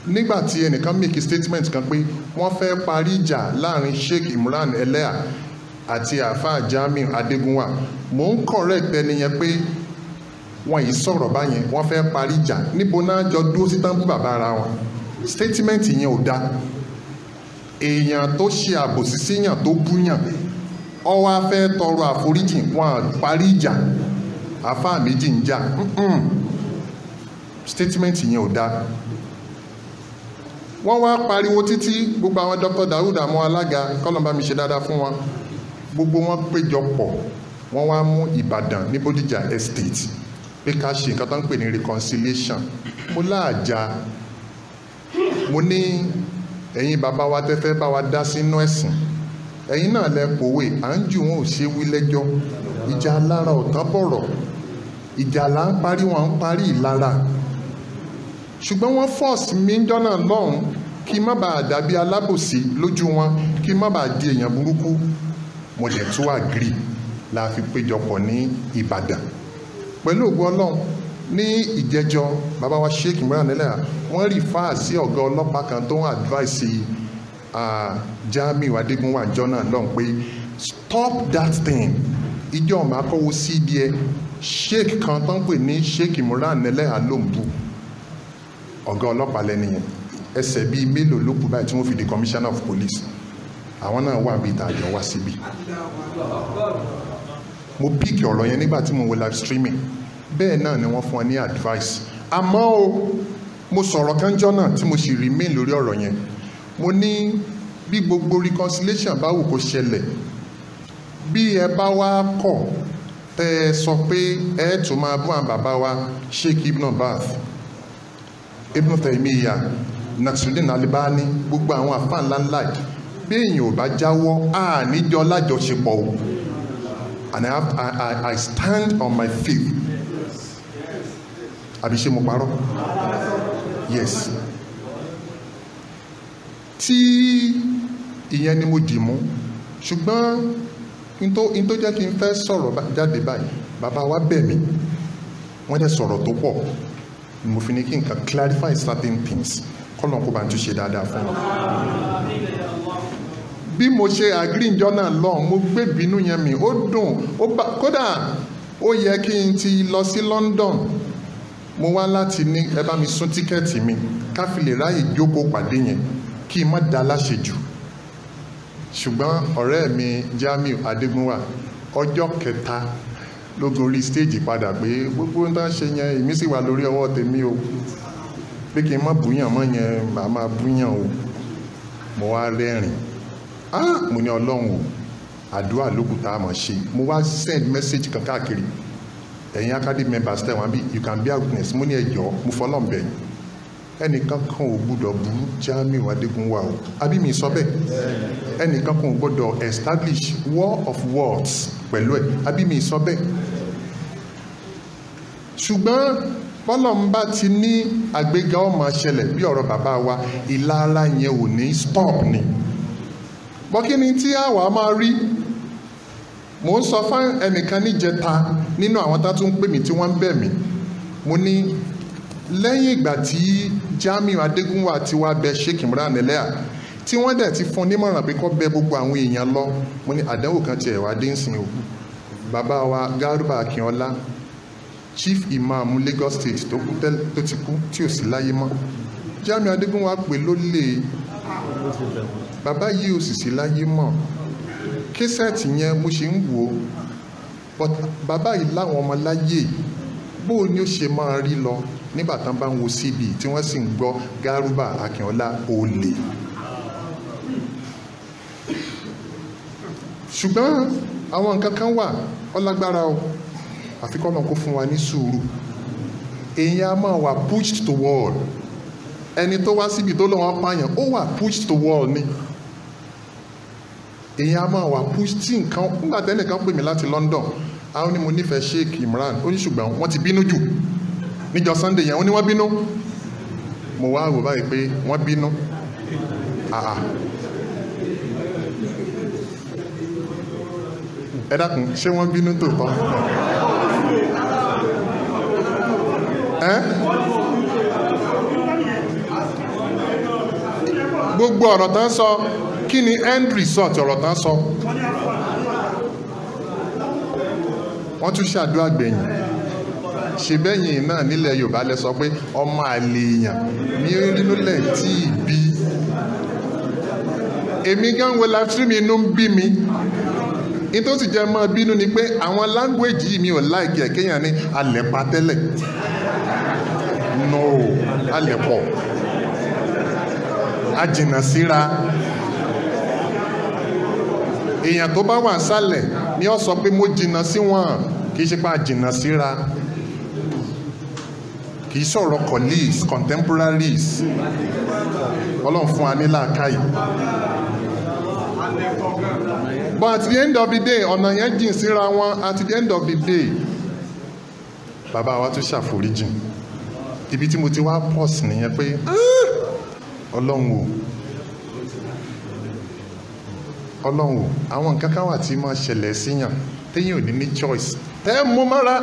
nígbà tí ẹnìkan make statement kan pé wọ́n fẹ́ parí ìjà láàrin Sheikh Imran Eleha àti àfáà Jami Adégúnwà mò ń correct ẹni yẹn pé wọ́n yìí sọ̀rọ̀ báyẹn wọ́n fẹ́ parí ìjà níbo náà jọ dúró sí tán bú bàbá ara wọn statement yẹn ò dá èèyàn tó ṣe àbòsí síyàn tó búyàn ó wá fẹ́ tọrọ àforíjì wọn parí ìjà àfáà méjì ń jà statement yẹn ò dá wọ́n wá pariwo títí gbogbo àwọn Dr. Dawood àmọ́ alága kọ́lọ́mbà mi ṣe dáadáa fún wọn gbogbo wọn péjọ pọ̀ wọ́n wá mú Ìbàdàn ní Bódìjà estate pé ká ṣe nǹkan tó ń pè ní reconciliation mo láàjà mo ní ẹ̀yin bàbá wa tẹ́fẹ́ bá wa dá sínú ẹ̀sìn ẹ̀yin náà lẹ pòwe à ń jù wọn ò ṣe wí lẹ́jọ́ ìjà alára ọ̀tán bọ̀rọ̀ ìjà là ń parí wọn ń parí ìlara ṣùgbọ́n wọ́n force mi ń jọ́nà lọ́hùn kí má bàa dàbí alábòsí lójú wọn kí má bàa di èèyàn burúkú mo dẹ̀ tún agree la fi péjọpọ̀ ní Ìbàdàn pẹ̀lú ògo Ọlọ́run ní ìjẹjọ́ bàbá wa Sheikh Imran Eleha wọ́n rí fáà sí ọ̀gá ọlọ́pàá kan tó ń advice Jami Adégúnwà jọ́nà lọ́hùn pé stop that thing ìjọ ọ̀mà akọ́wọ́ CBN Sheikh kan tó ń pè ní Sheikh Imran Eleha ló ń bú ọ̀gá ọlọ́pàá lẹ́ni yẹn ẹsẹ̀ bíi mélòó ló kù báyìí tí wọ́n fi di commissioner of police àwọn náà wà bí ìtàjọ wá síbi mo píkì ọ̀rọ̀ yẹn nígbà tí mo wo live streaming bẹ́ẹ̀ náà ni wọ́n fún ọ ní advice àmọ́ o mo sọ̀rọ̀ kánjọ́ náà tí mo sì remain lórí ọ̀rọ̀ yẹn mo ní bí gbogbo reconciliation bá wù kó ṣẹlẹ̀ bí ẹ bá wá kọ̀ tẹ́ ẹ sọ pé ẹ tún máa bú àwọn bàbá wa Sheikh Ibn Baz Ibn Taymiyyah Nasruddin Albani gbogbo àwọn àfáà ńláńlá bí èèyàn ò bá jáwọ́ níjọ lájọṣepọ̀ o and I stand on my faith àbí ṣé mo parọ́ yes tí ìyẹn ni mo dì mú ṣùgbọ́n in tó jẹ́ kí n fẹ́ sọ̀rọ̀ jáde báyìí bàbá wa bẹ̀ mí wọ́n dẹ̀ sọ̀rọ̀ tó pọ̀ mo fi ní kí n kàn clarify certain things kọ́lọ̀ kó bá ń tún ṣe dáadáa fún wọn bí mo ṣe agree ìjọ náà lọ mo gbé bínú yẹn mi ó dùn kódà ó yẹ kí n ti lọ sí London mo wá láti ní ẹ bá mi sún tíkẹ́ẹ̀tì mi ká fi lè ráyè jókòó pàdé yẹn kí n má da láṣejù ṣùgbọ́n ọ̀rẹ́ mi Jamiu Adégúnwà ọjọ́ kẹta ló gorí stage padà pé gbogbo ń tán ṣe yẹn èmi sì wà lórí ọwọ́ tèmi o pé kí n má búyàn mọ́ yẹn màá máa búyàn o mo wá rẹ́rìn mo ní Ọlọ́run o àdúrà lókùn tá a mọ̀ ṣe mo wá send message kan káàkiri ẹ̀yin academy members tẹ̀ wọ́n bí you can bear witness mo ní ẹjọ́ mo fọlọ́n bẹ̀ ẹnìkan kan ò gbúdọ̀ bú Jamiu Adégúnwà o àbí mi sọ bẹ́ẹ̀ ẹnìkan kan ò gbúdọ̀ establish war of words pẹ̀lú ẹ̀ àbí mi sọ bẹ́ẹ̀ ṣùgbọ́n bọ́lọ̀ ń bá ti ní àgbéga ó máa ṣẹlẹ̀ bí ọ̀rọ̀ bàbá wa ìlara yẹn ò ní stop ni. bọ́kí ni tí àwa máa rí, mò ń sọ fún ẹnìkan níjẹta nínú àwọn tá tún pè mí tí wọ́n ń bẹ̀ mí, mo ní lẹ́yìn ìgbà tí Jamiu Adégúnwà ti wá bẹ Sheikh Imran Eleha tí wọ́n dẹ̀ ti fún nímọ̀ràn pé kó bẹ gbogbo àwọn èèyàn lọ, mo ní àdánwò kan tiẹ̀ wá dé ń sìn o. Bàbá wa Garuba Akínọlá, Chief Imam Lagos State tó ti kú tí ò sí láyé mọ́, Jamiu Adégúnwà pè lólè, bàbá yìí ò sì sí láyé mọ́. Késẹ̀tì yẹn mo ṣe ń wò ó, but bàbá yìí láwọn ọmọ láyé, bó ni ó ṣe máa rí lọ nígbà tán bá ń wo CB tí wọ́n sì ń gbọ́ Garuba Akínọlá olè. Ṣùgbọ́n àwọn nǹkan kan wà ọlágbára o, àfikọ́ náà kó fún wa ní sùúrù. Èèyàn a máa wà pushed to wall. Ẹni tó wá síbi tó lọ́wọ́ pààyàn ó wà pushed to wall ni. Èèyàn a máa wà pushed tí nǹkan, nígbà tẹ́nìkan pè mí láti London, àwọn ni mo nífẹ̀ẹ́ Sheikh Imran, ó ní ṣùgbọ́n wọ́n ti bínú jù níjọ́ Sunday yẹn, ó ní wọ́n bínú. Mo wá wò báyìí pé wọ́n bínú. Ẹ dákun, ṣé wọ́n bínú tòótọ́? Gbogbo ọ̀rọ̀ tán sọ, kí ni end result ọ̀rọ̀ tán sọ? Wọ́n tún ṣàdúrà gbẹ̀yìn. Ṣe bẹ́yìn náà nílẹ̀ Yorùbá lẹ sọ pé ọmọ àlè èèyàn ní orínúlẹ̀ tí ì bí. Èmi gan wo live stream inú ń bí mi. In tó sì jẹ́ mọ́ bínú ni pé àwọn language yìí mi ò like ẹ̀ kéèyàn ní alẹ̀pa tẹ́lẹ̀. No, alẹ̀pọ̀. Ajìnà síra. Èèyàn tó bá wà sálẹ̀ ni ó sọ pé mo jìnà sí wọn, kì í ṣe pé ajìnà síra. Kì í sọ̀rọ̀ colleagues, contemporaries. Ọlọ́run fún wa ní làákàyè. But at the end of the day, ọ̀nà yẹn jìn síra wọn. At the end of the day, bàbá wa tún ṣàforíjìn. Ibi tí mo ti wá pause nìyẹn pé Ọlọ́run o, Ọlọ́run o, àwọn nǹkan kan wà tí máa ṣẹlẹ̀ síyàn téyàn ò ní ní choice. Ẹ mú mọ́ra.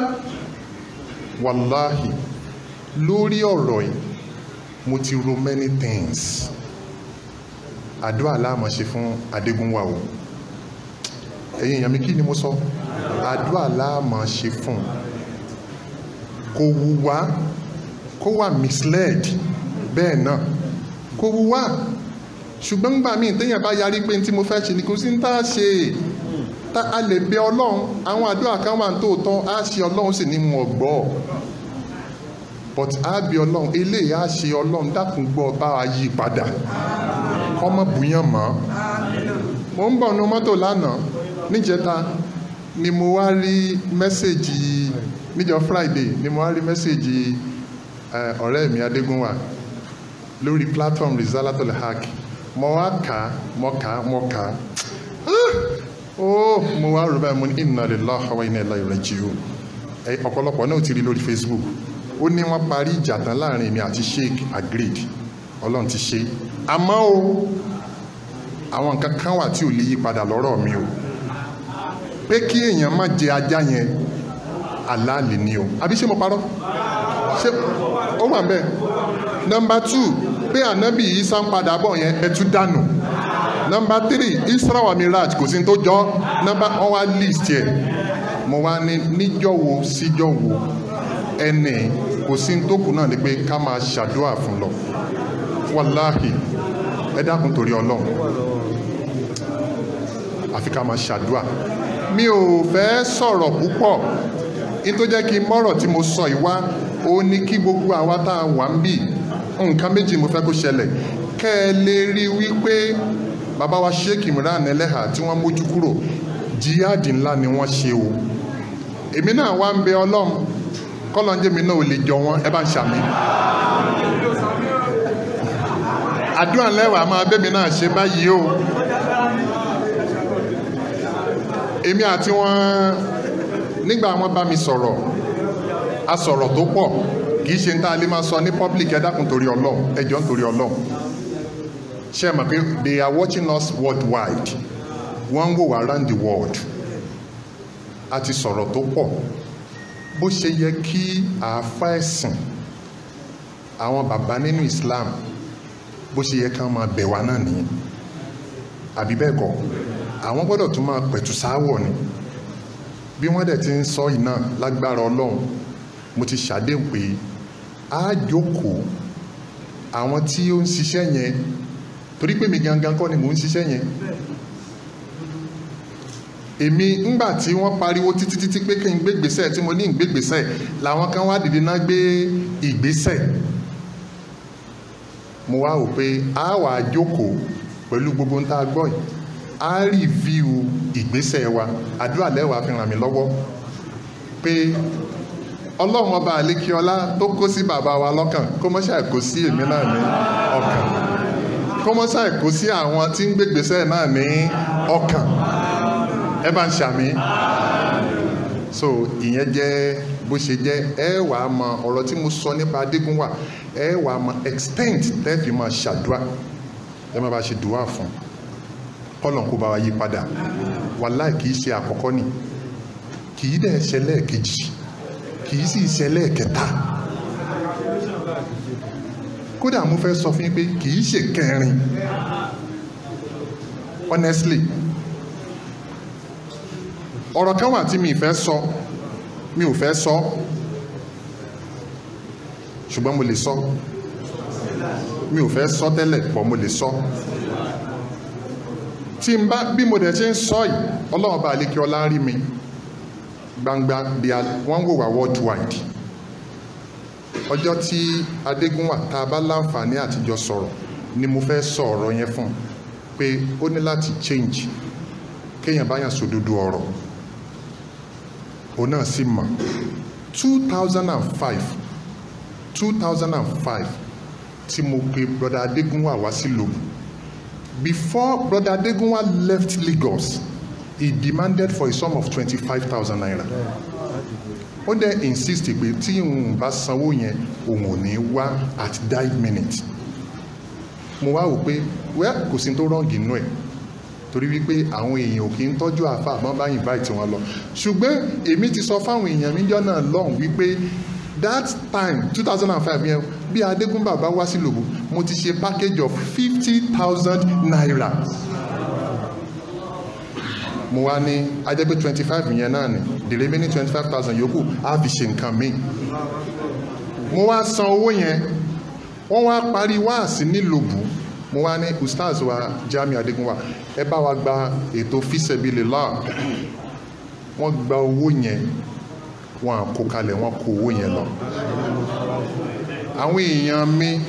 Wàláhì, lórí ọ̀rọ̀ yìí, mo ti ro many things. Àdúrà la máa ṣe fún Adégúnwà o. Ẹ̀yin èèyàn mi, kí ni mo sọ? Àdúrà la máa ṣe fún. Kò wù wá kó wà misled bẹ́ẹ̀ náà, kò wù wá. Ṣùgbọ́n gbà mí téèyàn bá yarí pé tí mo fẹ́ ṣe ni kò sí ń tá a ṣe. Tá a lè bẹ Ọlọ́run, àwọn àdúrà kan wà tó tán á ṣe, Ọlọ́run sì ní mo gbọ́. But á bí Ọlọ́run, eléyìí á ṣe, Ọlọ́run dákun gbọ́ bá wa yí padà. Ọmọ bùyàn mọ́. Mo ń bọ̀ nu mọ́tò lánàá, níjẹta ni mo wá rí mẹ́sẹ̀jì, níjọ́ Friday ni mo wá rí mẹ́sẹ̀jì ọ̀rẹ́ mi Adégúnwà lórí platform Rizalatul Haq. Mo wá kà á. Mo wá rò báyìí, mo ní inna lillahi wa inna ilaihi raji'un. Ọ̀pọ̀lọpọ̀ náà ti rí lórí Facebook. Ó ní wọ́n parí ìjà tán láàrin èmi àti Sheikh, agreed. Ọlọ́run ti ṣe. Àmọ́ o, àwọn nǹkan kan wà tí ò lè yí padà lọ́rọ̀ mi o. Pé kí èèyàn má jẹ ajá yẹn, àlàálì ni o. Àbí ṣé mo parọ́? Ṣé ó wà bẹ́ẹ̀? Number 2, pé ànábì Ìsá ń padà bọ̀ yẹn, ẹ tú dànù. Number 3, Isra wa Miraj kò sí tó jọ. Number 1 wá list yẹ. Mo wá ní níjọ́ wo síjọ́ wo ẹni kò sí tó kù náà ni pé ká máa ṣàdúrà fún lọ. Wàláhì, ẹ dákun torí Ọlọ́run, àfi ká máa ṣàdúrà. Mi ò fẹ́ sọ̀rọ̀ púpọ̀. In tó jẹ́ kí mọ́rọ̀ tí mo sọ ìwá, ó ní kí gbogbo àwa tá a wà ń bì, nǹkan méjì mo fẹ́ kó ṣẹlẹ̀. Kẹ́ ẹ lè rí wípé bàbá wa Sheikh Imran Eleha tí wọ́n mójú kúrò, jihad ńlá ni wọ́n ṣe o. Èmi náà wá ń bẹ Ọlọ́run, kọ́lọ́njẹ́ mi náà ò lè jọ wọ́n, ẹ bá ń ṣàmì. Àdúrà lẹ́wà máa bẹ́mi náà ṣe báyìí o. Èmi àti wọn nígbà wọn bá mi sọ̀rọ̀, a sọ̀rọ̀ tó pọ̀. kì í ṣe ń tá a lè máa sọ ní public ẹ dákun torí Ọlọ́run ẹ jọ̀ọ́ nítorí Ọlọ́run ṣe mọ̀ pé they are watching us worldwide wọ́n ń wò wá around the world a ti sọ̀rọ̀ tó pọ̀ bó ṣe yẹ kí àáfà ẹ̀sìn àwọn bàbá nínú Islam bó ṣe yẹ ká máa bẹ̀ wá náà nìyẹn àbí bẹ́ẹ̀ kọ́ àwọn gbọ́dọ̀ tún máa pẹ̀tù sáwọ̀ ni bí wọ́n dẹ̀ ti ń sọ iná lágbára Ọlọ́run mo ti ṣàdéhùn pé á jókòó àwọn tí ó ń ṣiṣẹ́ yẹn torí pé mi gangan kọ́ ni mò ń ṣiṣẹ́ yẹn èmi ńgbà tí wọ́n pariwo títí pé kí n gbé ìgbésẹ̀ tí mo ní ìgbégbésẹ̀ làwọn kan wá dìde náà gbé ìgbésẹ̀ mo wá wò pé a wà jókòó pẹ̀lú gbogbo ń tá a gbọ́ yìí a rìvíw ìgbésẹ̀ wa àdúrà lẹ́wàá fi ràn mí lọ́wọ́ pé Ọlọ́run ọba àlékiọlá tó kó sí bàbá wa lọ́kàn kó mọ́ ṣàì kó sí èmi náà ní ọkàn kó mọ́ ṣàì kó sí àwọn tí ń gbégbésẹ̀ náà ní ọkàn ẹ bá ń ṣàmì so ìyẹn jẹ́ bó ṣe jẹ́ ẹ wà á mọ ọ̀rọ̀ tí mo sọ nípa Adégúnwà ẹ wà á mọ extent tẹ́ẹ̀fì máa ṣàdúrà ẹ má bá ṣe dùwà fún kọ́lọ̀ kó bá wa yí padà wàláì kìí ṣe àkọ́kọ́ ni kìí dẹ̀ ṣe lẹ́ẹ̀kejì kìí sì ṣe lẹ́ẹ̀kẹta kódà mo fẹ́ sọ fún yín pé kìí ṣe kẹrin honestly ọ̀rọ̀ kan wà tí mi ò fẹ́ sọ ṣùgbọ́n mo lè sọ mi ò fẹ́ sọ tẹ́lẹ̀ pọ̀ mo lè sọ tí n bá bí mo dẹ̀ ṣe ń sọ yìí Ọlọ́run bá lékè ọlá rí mi gbangba bí wọ́n wò wá worldwide ọjọ́ tí Adégúnwà tá a bá láǹfààní àtijọ́ sọ̀rọ̀ ni mo fẹ́ sọ ọ̀rọ̀ yẹn fún pé ó ní láti change kéèyàn bá yàn sòdodo ọ̀rọ̀ òun náà sì mọ̀ 2005 tí mo pe brother Adégúnwà wá sí Lòbù before brother Adégúnwà left Lagos he demanded for a sum of 25,000 naira ó dẹ̀ insist pé tí òun bá sanwó yẹn òun ò ní wá at that minute mo wá wò pé well kò sí tó wrong inú ẹ̀ torí wípé àwọn èèyàn ò kí ń tọ́jú àfà àmọ́ bá invite wọn lọ ṣùgbọ́n èmi ti sọ fáwọn èèyàn mi jọ́nà lọ́hùn wípé that time 2005 yẹn bí Adégúnwà bá wá sí Lòbù mo ti ṣe package of 50,000 naira mo wá ní ajẹ́pẹ́ 25 yẹn náà ni the remaining 25,000 yòókù á fi ṣe nǹkan míì mo wá san owó yẹn wọ́n wá parí wáàsí ní Lòbù mo wá ní ustaz wa Jamiu Adégúnwà ẹ bá wa gba ètò fisabilillah wọ́n gba owó yẹn wọ́n kó kalẹ̀ wọ́n kó owó yẹn lọ àwọn èèyàn mi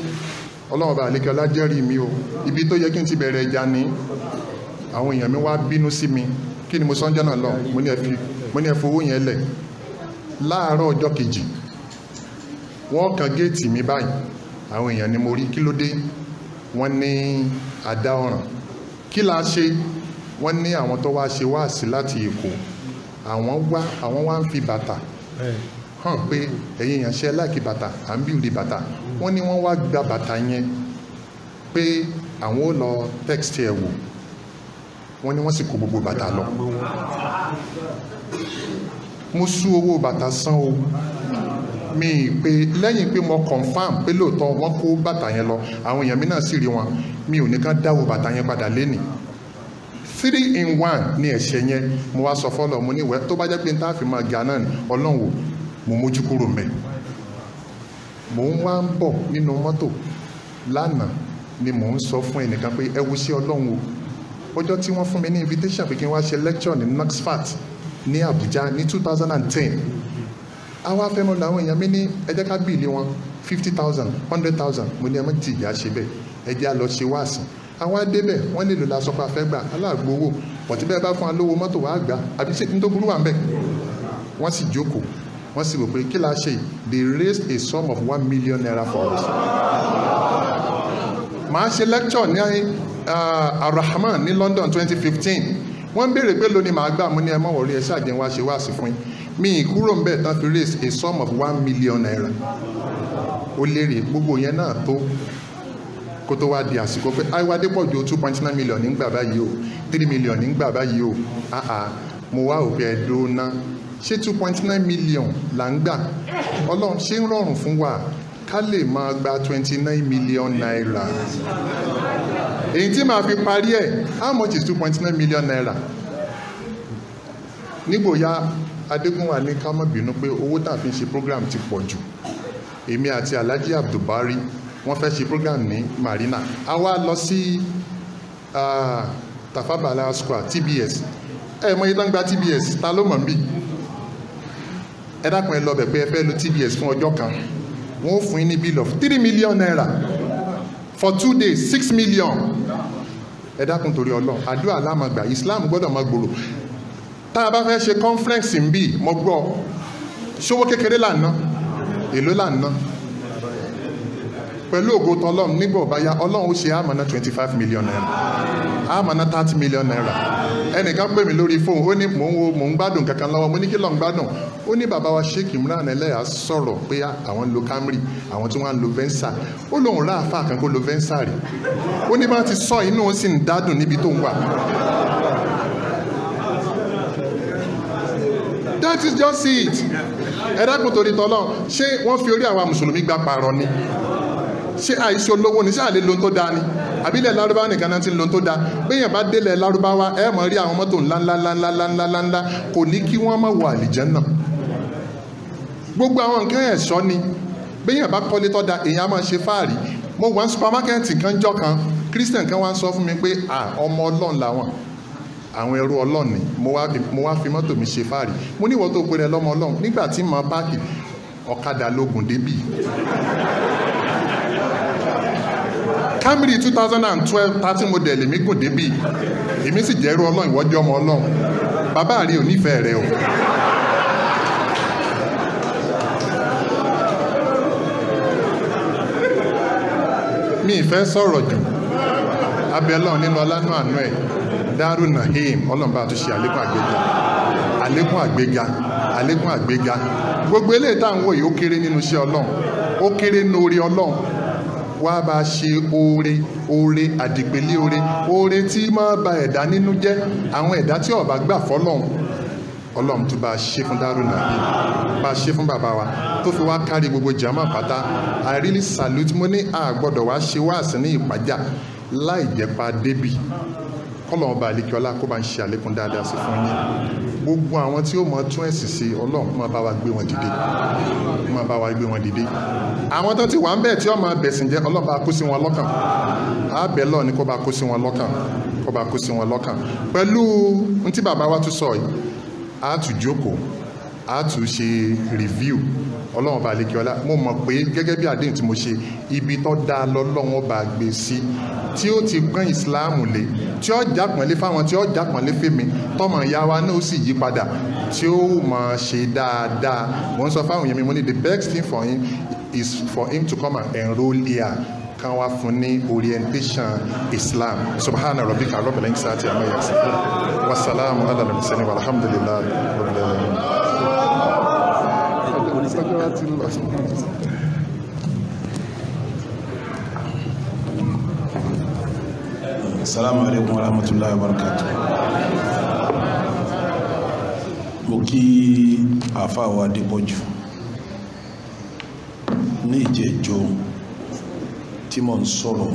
Ọlọ́run bá àlékẹ́ ọlájẹ́rìí mi o ibi tó yẹ kí n ti bẹ̀rẹ̀ ìjà ní àwọn èèyàn mi wá bínú sí mi kí ni mo sọ́njẹ́ náà lọ mo ní ẹ fi owó yẹn lẹ̀ láàárọ̀ ọjọ́ kejì wọ́n kan géètì mi báyìí àwọn èèyàn ni mo rí kí ló dé wọ́n ní àdá ọ̀ràn kí la ṣe wọ́n ní àwọn tó wá ṣe wáàsí láti Èkó àwọn wá ń fi bàtà hàn pé ẹ̀yin èèyàn ṣe láìkí bàtà à ń bíùdì bàtà wọ́n ní wọ́n wá gba bàtà yẹn pé àwọn ó lọ text ẹ̀ wò wọ́n ní wọ́n sì kó gbogbo bàtà lọ mo sú owó bàtà san o mi pé lẹ́yìn pé mo confam pé lóòótọ́ wọ́n kó bàtà yẹn lọ àwọn èèyàn mi náà sì rí wọn mi ò ní ká dáwó bàtà yẹn padà lénìí 3-in-1 ní ẹ̀ṣẹ̀ yẹn mo wá sọ fọ́lọ̀ mo ní ìwẹ́ tó bá jẹ́ pé n tá fi máa ga náà ni Ọlọ́run wò mo mójú kúrò mẹ́ mo ń wá ń bọ̀ nínú mọ́tò lánàá ni mo ń sọ fún ẹnìkan pé ẹ wo sí Ọlọ́run wò ọjọ́ tí wọ́n fún mi ní invitation pé kí n wá ṣe lecture ní Knoxfat ní Abuja ní 2010 àwa fẹ́ mọ́ làwọn èèyàn mi ní ẹ jẹ́ ká bíìlì wọn 50,000 100,000 mo ní ẹ mọ́ tí ìyá ṣe bẹ́ẹ̀ ẹ jẹ́ á lọ ṣe wáàsí àwọn adébẹ̀ wọ́n lè lò lásọpá fẹ́ gbà aláàgbówó pọ̀tí bẹ́ẹ̀ bá fún alówó mọ́tò wàá gbà àbí ṣe tó burú wà ń bẹ̀ wọ́n sì jókòó wọ́n sì rò pé kí la ṣe they raised a sum of 1 million naira for us màá ṣe lecture ní Arahman ní London 2015 wọ́n béèrè pé lónìí màá gbà mú ní ẹmọ́ wọ̀rí ẹ̀ṣẹ́ àjẹ́ wá ṣe wáàsí fún yín mi ìkúrò ń bẹ̀ tán fi raise a sum of 1 million naira ó lérè gbogbo yẹn náà tó kó tó wá di àsìkò pé Ayo Adépọ̀jù 2.9 million nígbà báyìí o 3 million nígbà báyìí o mo wá òpin ẹ̀dọ́ ná ṣé 2.9 million là ń gbà Ọlọ́run ṣé ń rọrùn fún wa ká lè máa gba 29 million naira èyí tí màá fi parí ẹ̀ how much is 2.9 million naira nígbòyà Adégúnwà ní ká má bínú pé owó tá a fi ń ṣe program ti pọ̀ jù èmi àti Alhaji Abdulbari wọ́n fẹ́ ṣe program ní Marina a wá lọ sí Tafa Balewa Square TBS mọ iye tán gba TBS ta ló mọ̀ ń bì ẹ dákun ẹ lọ bẹ̀ pé ẹ fẹ́ lo TBS fún ọjọ́ kan wọ́n fún yín ní bill of 3 million naira for 2 days 6 million ẹ dákun torí Ọlọ́run àdúrà lámàgbà Islam gbọ́dọ̀ máa gbòòrò tá a bá fẹ́ ṣe conference ń bì mọ́ gbọ́ ṣówó kékeré là ń ná èló là ń ná pẹ̀lú ògo tọlọ́run nígbà ọ̀báyá Ọlọ́run ó ṣe àmàna 25 million naira àmàna 30 million naira ẹnìkan pè mí lórí fóònù ó ní mò ń gbádùn kankan lọ́wọ́ mo ní kí ló ń gbádùn ó ní bàbá wa Sheikh Imran Eleha sọ̀rọ̀ pé àwọn lo Camry àwọn tí wọ́n lo Venza ó lóun rà àfà kan kó lo Venza rí ó ní bá ti sọ inú ó sì ń dádùn níbi tó ń wà. That is just it ẹ dákun torí tọ́lọ́ ṣé wọ́n fi orí àwa mùsùlùmí gbà pààrọ̀ ni ṣé àìsí olówó ni ṣé àlè lóhun tó dáa ni àbílẹ̀ lárúbáwá nìkan náà ti ń lóhun tó dáa béèyàn bá délẹ̀ lárúbáwá ẹ mọ̀ rí àwọn mọ́tò ńláńláńláńláńláńlá kò ní kí wọ́n má wọ àlìjánnà gbogbo àwọn nǹkan ẹ̀ṣọ́ ni béèyàn bá kọ́lé tó dáa èèyàn á máa ṣe fáàrí mo wà ní supamákẹ́ẹ̀tì kan jọ́ kan Christian kan wá ń sọ fún mi pé ọmọ Ọlọ́run làwọn àwọn ẹrú Ọlọ́run ni mo wá fi mọ́tò mi ṣe fáàrí mo ní ìwọ tó pe rẹ lọ́mọ Ọlọ́run nígbà tí mo páàkì ọ̀kadà lógun débì Camry 2012 13 model èmi gùn débì èmi sì jẹ́ ẹrú Ọlọ́run ìwọ́jọ́ ọmọ Ọlọ́run bàbá rí onífẹ̀ẹ́ rẹ o. mi ìfẹ́ sọ̀rọ̀ jù abẹ́ Ọlọ́run nínú ọlánú àánú ẹ̀ Darul Naim Ọlọ́run bá tún ṣe àlékún àgbéga gbogbo eléyìí tá à ń wò yìí ó kéré nínú iṣẹ́ Ọlọ́run ó kéré nínú orí Ọlọ́run wá bá ṣe oore àdìpẹ̀lẹ̀ oore tí máa ba ẹ̀dá nínú jẹ́ àwọn ẹ̀dá tí ó bá gbà fọ́lọ́run Ọlọ́run tó bá ṣe fún Darul Naim bá ṣe fún bàbá wa tó fi wá kárí gbogbo jama pátá I really salute mo ní àgbọ́dọ̀ wá ṣe wáàsí ní Ìpàjà láì jẹ́pa débì Ọlọ́run bá àlékí ọlá kó bá ń ṣe àlékún dáadáa sí fún yín gbogbo àwọn tí ó mọ tún ẹ̀sìn sí Ọlọ́run máa bá wa gbé wọn dìde àwọn tó ti wà ń bẹ̀ tí ó máa bẹ̀sìn jẹ́ Ọlọ́run bá kó sí wọn lọ́kàn àbẹ̀ lọ́ọ̀ ni kó bá kó sí wọn lọ́kàn pẹ̀lú n tí bàbá wa tún sọ yìí a tún jókòó a tún ṣe review Ọlọ́run bá àlékí ọlá mo mọ̀ pé gẹ́gẹ́ bí àdéhùn tí mo ṣe ibi tó dáa lọ́lọ́run bá gbé sí tí ó ti pín ìsìláàmù lé tí ó jápọ̀nlé fáwọn tí ó jápọ̀nlé fèmí tọmọ ìyá wa náà ó sì yí padà tí ó máa ṣe dáadáa mo ń sọ fáwọn èèyàn mi mo ní the best thing for him is for him to come and enroll here kan wá fún ní orientation Islam subhana rabbika rabbil izzati amma yasifun wassalamu ala al-mursalin walhamdulillahi rabbil alamin. Assalamu alaikum warahmatullahi wabarakatuh. Mo kí àfáà wa Adépọ̀jù ní ìjẹ́jọ́ tí mo ń sọ̀rọ̀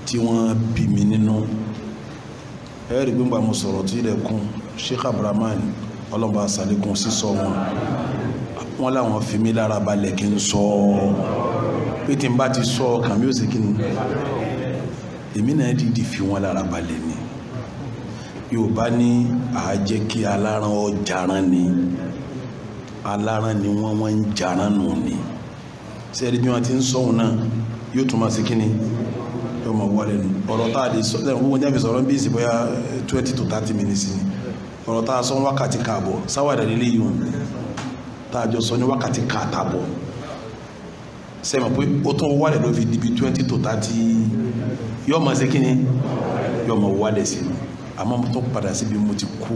tí wọ́n bí mi nínú ẹ̀rí gbígbà mo sọ̀rọ̀ tí ilẹ̀kùn Sheikh Abraman ọlọ́ba àsàlékún sísọ wọn láwọn fi mí lára balẹ̀ kí n sọ pé tí n bá ti sọ kàmí ó sì kí ni èmi náà dìdì fi wọn lára balẹ̀ ni Yorùbá ní àájẹ́ kí aláran ọ jaran ni aláran ni wọ́n ń jaran nù ni sẹ́ẹ̀rí bí wọ́n ti ń sọ́hun náà yóò tún máa sí kí ni yóò máa wọlé nù ọ̀rọ̀ tá a lè sọ lẹ́nu gbogbo jáde sọ̀rọ̀ bí ìsìn bóyá 20 to 30 minutes ni ọ̀rọ̀ tá a sọ wákàtí káàbọ̀ sáwàdà lílé yìí hùn tá a jọ sọ ní wákàtí káàtàbọ̀ sẹ́mi pé ó tún wálẹ̀ ló fi di bí 20 to 30 yóò máa sí kí ni yóò máa wálẹ̀ sí i àmọ́ mo tún padà síbi mo ti kú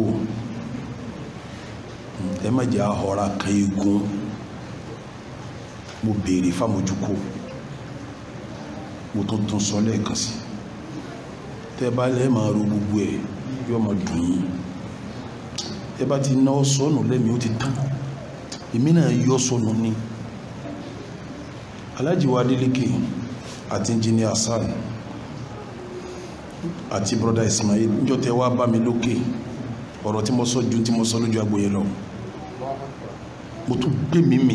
ẹ má jẹ́ àhọ́ra kan egun mo béèrè fámójúkó mo tuntun sọ lẹ́ẹ̀kan sí tẹ́ bá lẹ́ máa ro gbogbo ẹ̀ yóò máa dùn yín ẹ bá ti náwó sọnù lẹ́mìí ó ti tán èmi náà yọ sọnù ni Alhaji wa Adeleke àti engineer Hassan àti brother Ismail níjọ́ tẹ́ wá bá mi lókè ọ̀rọ̀ tí mo sọ ju tí mo sọ lójú agboyè lọ mo tún gbé mímì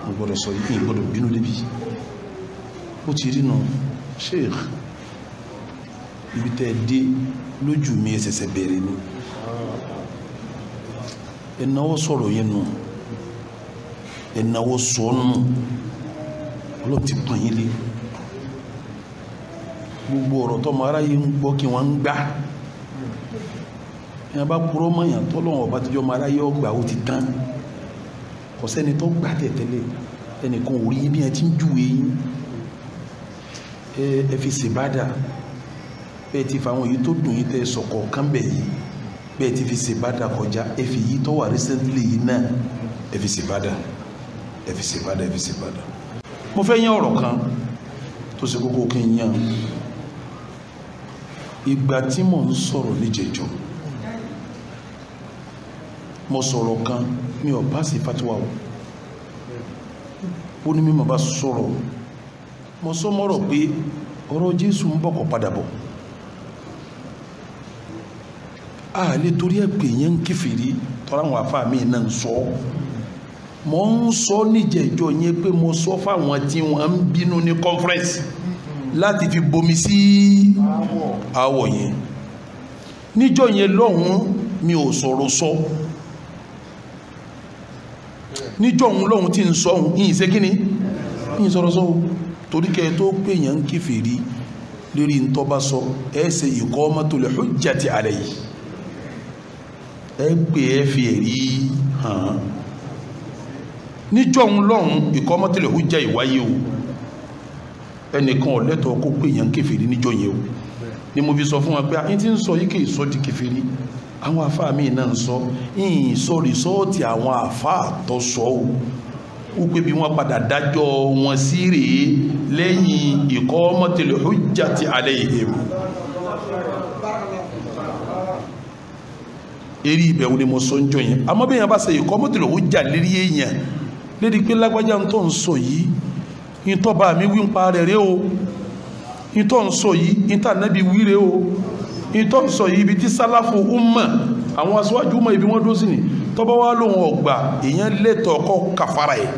mo gbọ́dọ̀ sọ yìí gbọ́dọ̀ bínú débi ó ti rí náà Sheikh ibi tẹ́ dé lójú mi ẹsẹsẹ bẹ̀rẹ̀ ni ẹnáwó sọ̀rọ̀ yẹn nù ẹnáwó sọ̀nù ọlọ́pù ti pọ̀ yín lé gbogbo ọ̀rọ̀ tọ́mọ aráyé ń gbọ́ kí wọ́n ń gbá ẹ̀yàn bá kúrọ́ mọ̀yàn tọ́lọ́wọ̀n ọba tíjọ́ ọmọ aráyé ọgbà ó ti tán kò sẹ́ni tó gbà tẹ̀tẹ́lẹ̀ ẹnìkan ò rí bí ẹ ti ń júwe yín ẹ fi ṣèbádà bẹ́ẹ̀ ti fa àwọn èyí tó dùn yín tẹ́ sọ̀kọ̀ kán bẹ̀ yìí bẹ́ẹ̀ ti fi ṣèbádà kọjá ẹ fi yí tó wà recently yìí náà ẹ fi ṣèbádà ẹ fi ṣèbádà ẹ fi ṣèbádà. mo fẹ́ yán ọ̀rọ̀ kan tó ṣe kókó kí n yán ìgbà tí mò ń sọ̀rọ̀ níjẹ̀jọ́ mo sọ̀rọ̀ kan mi ò bá sí fatiwa ó ní mímọ̀ bá sọ̀rọ̀ mo sọ mọ́rọ̀ pé ọ̀rọ̀ Jésù ń bọ̀ kọ̀ padà bọ̀ a lè torí ẹ̀ pé yẹn ń kèfèrí tọ́ra àwọn afá mi náà ń sọ mo ń sọ níjẹ̀jọ́ yẹn pé mo sọ fáwọn tí wọ́n ń bínú ní conference láti fi bomi sí àwọ̀ yẹn níjọ́ yẹn lọ́hùn mi ò sọ̀rọ̀ sọ níjọ́ òun lọ́hùn tí ń sọ òun yìí ṣe kíni yìí sọ̀rọ̀ sọ torí kẹ́ tó pè yẹn ń kèfèrí lórí ntọ́ba sọ ẹ ṣe iqamatul hujjati alayhi ẹ pè é fi ẹ̀rí hàn níjọ́ òun lọ́hùn iqamatul hujja ìwáyé o ẹnìkan ọ̀lẹ́tọ̀ kó pè yẹn ń kèfèrí níjọ́ yẹn o ni mo fi sọ fún wa pé àyín tí ń sọ yìí kì í sọ di kèfèrí àwọn àfáà mi náà ń sọ ìyìn sọ rìsọ́ọ̀tì àwọn àfáà tó sọ o ó pé bí wọ́n padà dájọ́ wọn sí rèé lẹ́yìn iqamatul hujjati alayhim eré ibẹ̀ ni mo sọ ń jọ yẹn àmọ́ bí yẹn bá ṣe iqamatul hujja lérí èèyàn lérí pé lágbájá ń tọ́ ń sọ yìí ń tọ́ bá mi wí ń pa rẹ̀ rẹ́ o ń tọ́ ń sọ yìí ń tà nábì wí rẹ́ o ń tọ́ ń sọ yìí ibi tí sálàfù umma àwọn aṣáájú umma ibi wọ́n dó sí ni tọ́bọ́ wá lóhun ọgbà èèyàn lẹ́tọ̀ ọkọ̀ kàfàrà ẹ̀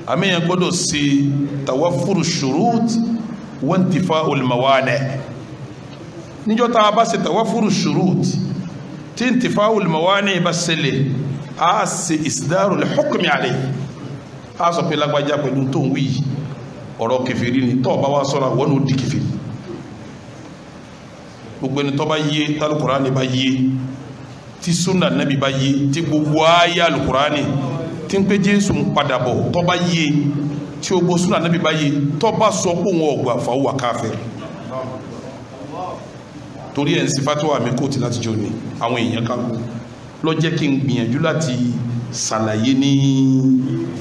àmìyàn gbọ́dọ̀ sí tawaffuru shurut wa intifa'ul mawani' níjọ́ tá a bá ṣe tawaffuru shurut tí intifa'ul mawani' bá ṣẹlẹ̀ a ṣe isdarul hukmi alayhi a sọ pé lágbájá pẹ̀lú tó ń wí ọ̀rọ̀ kèfèrí ni tọ́ bá wá sọ́ra wọ́n ó di kèfèrí gbogbo ẹni tó bá yé tálùkùránì bá yé tí súnà nábì bá yé tí gbogbo ayé alùkùránì tí ń pé Jésù ń padà bọ̀ tó bá yé tí gbogbo súnà nábì bá yé tó bá sọ pé òun ọgbà fàwọ́ káfíìr torí ẹ̀ ń sí fatuwa mi kò tí láti jọ ni àwọn èèyàn kan lọ jẹ́ kí n gbìyànjú láti ṣàlàyé ní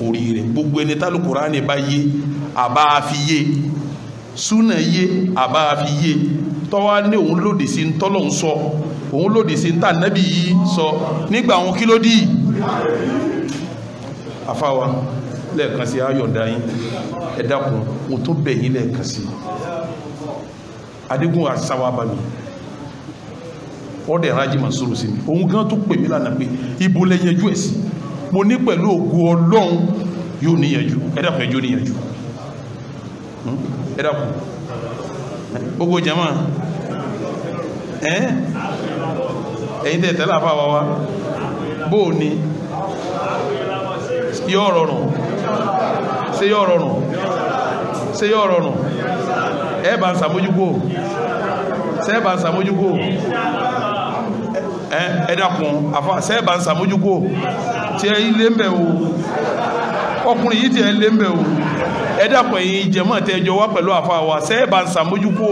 orí rẹ̀ gbogbo ẹni tálùkùránì bá yé àbá fi yé súnà yé àbá fi yé tọ́wá ní òun lòdì sí ń tọ́lọ̀ ń sọ òun lòdì sí ń tà nábì yìí sọ nígbà àwọn kí ló dì afáwa lẹ́ẹ̀kan sí ayọ̀dá yín ẹ dákun mo tó bẹ̀ yín lẹ́ẹ̀kan sí adégún àsáwá bá mi ọ̀dẹ̀ rájí mà sọ̀rọ̀ sí mi òun gan tó pè mí lánàá pé ibo lẹ́yẹjú ẹ̀ sí mo ní pẹ̀lú ògo Ọlọ́run yóò níyànjú ẹ dákun ẹjọ́ níyànjú ẹ dákun gbogbo jama ẹ̀yin tẹ́ tẹ́lá fà wá bóò ni yóò rọrùn ṣé yóò rọrùn ṣé yóò rọrùn ẹ bá ń sàmójúkò ṣé ẹ bá ń sàmójúkò ẹ dákun àfà ṣé ẹ bá ń sàmójúkò tí ẹ ilé ń bẹ̀ o ọkùnrin yìí tí ẹ lé ń bẹ̀ o ẹ dákun ẹ̀yin jẹ̀mọ́ tẹ́jọ wá pẹ̀lú àfà wa ṣé ẹ bá ń sàmójúkò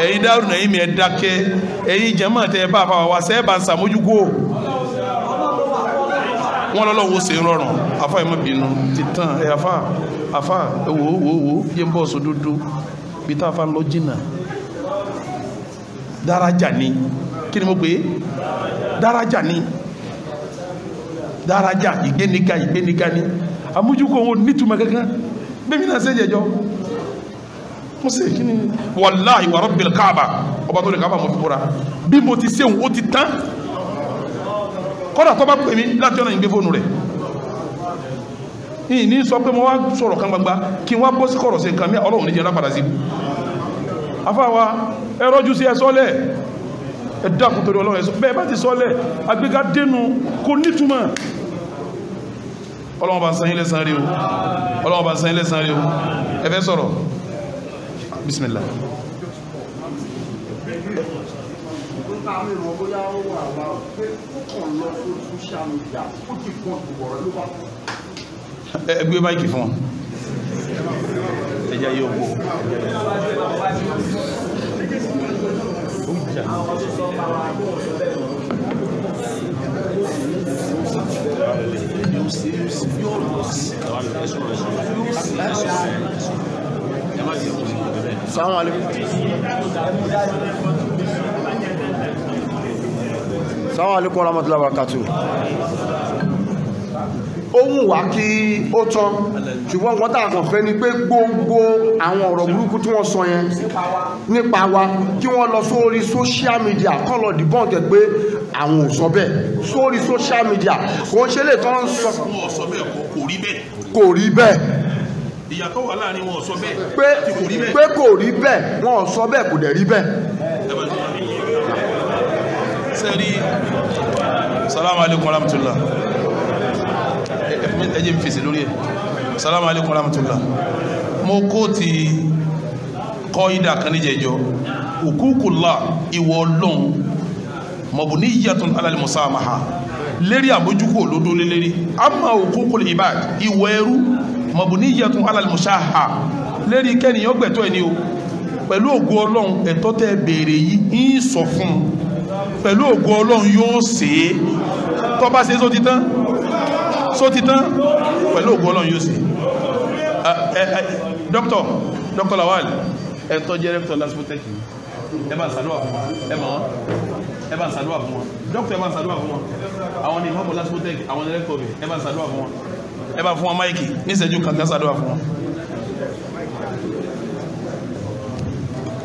ẹ̀yin dárùn ẹ̀yin mi ẹ dákẹ́ ẹ̀yin jẹ̀mọ́ tẹ́ bá àfà wa ṣé ẹ bá ń sàmójúkò wọn lọ́lọ́wọ́ ṣe rọrùn afa ìmọ̀ bínú ti tán ẹ afa wo yé ń bọ́ sódódó bí tá a fa ń lọ jìnnà daraja ni kí ni mo pè é daraja ni daraja ìgbéniga ni amójúkọ wọn nítumọ̀ kankan bẹ́ẹ̀ mi náà ṣe jẹjọ́ mo ṣe kí ni wàláhi wa rabbil káàbà ọba tó lè káàbà mo fi bọ́ra bí mo ti ṣeun ó ti tán kọ́dà tó bá pè mí láti ọ̀nà ìgbé fóònù rẹ̀ ní sọ pé mo wá sọ̀rọ̀ kan gbangba kí n wá bọ́ sí kọ̀rọ̀ sí nǹkan mi ọlọ́run ní jẹ́ lápadà sí afáwa ẹ rọ́jú sí ẹ sọ́lẹ̀ ẹ dákun torí ọlọ́run ẹ sọ bẹ́ẹ̀ bá ti sọ́lẹ̀ agbéga dénú kò nítumọ̀ ọlọ́run bá ń san yín lẹ́san rí o ọlọ́run bá ń san yín lẹ́san rí o ẹ fẹ́ sọ̀rọ̀ bismillah. ẹ gbé máìkì fún wọn ẹjá yóò gbó Assalamu alaikum. Assalamu alaikum warahmatullahi wabarakatuh. Ohun wà kí ó tán ṣùgbọ́n wọ́n tàà kàn fẹ́ ni pé gbogbo àwọn ọ̀rọ̀ burúkú tí wọ́n sọ yẹn nípa wa kí wọ́n lọ sórí social media kán lọ debunk ẹ̀ pé àwọn ò sọ bẹ́ẹ̀ sórí social media kò ń ṣe lè tán sọ kò rí bẹ́ẹ̀ ìyàtọ̀ wà láàrin wọn sọ bẹ́ẹ̀ pé kò rí bẹ́ẹ̀ wọn sọ bẹ́ẹ̀ kò dẹ̀ rí bẹ́ẹ̀. sẹ́rí salamu alaikum warahmatullah ẹjẹ́ mi fèsì lórí ẹ̀ salamu alaikum warahmatullah mo kó ti kọ́ ìdá kan ní jẹjọ hukukullah ìwọ ọlọ́run mabniyyatun ala al-musamaha lérí àbójúkò lódó lélérí amma hukukul ibad ìwọ ẹrú mabniyyatun ala al-mushaha lérí kẹ́niyàn gbẹ̀tọ́ ẹni o pẹ̀lú ògo ọlọ́run ẹ̀tọ́ tẹ́ béèrè yìí ń sọ fún pẹ̀lú ògo ọlọ́run yóò ṣe é tó bá ṣe só ti tán pẹ̀lú ògo ọlọ́run yóò ṣe dr Lawal ẹ̀tọ́ jẹ́ rẹ́pítọ̀ LASPOTECH ẹ bá ń ṣàdúrà fún wọn ẹ mọ̀ wọn ẹ bá ń ṣàdúrà fún wọn dr ẹ bá ń ṣàdúrà fún wọn àwọn ni ìmọ̀mọ̀ LASPOTECH àwọn ni rẹ́pítọ̀ bẹ̀ ẹ bá ń ṣàdúrà fún wọn ẹ bá fún wọn máìkì ní ìṣẹ́jú kan ṣàdúrà fún wọn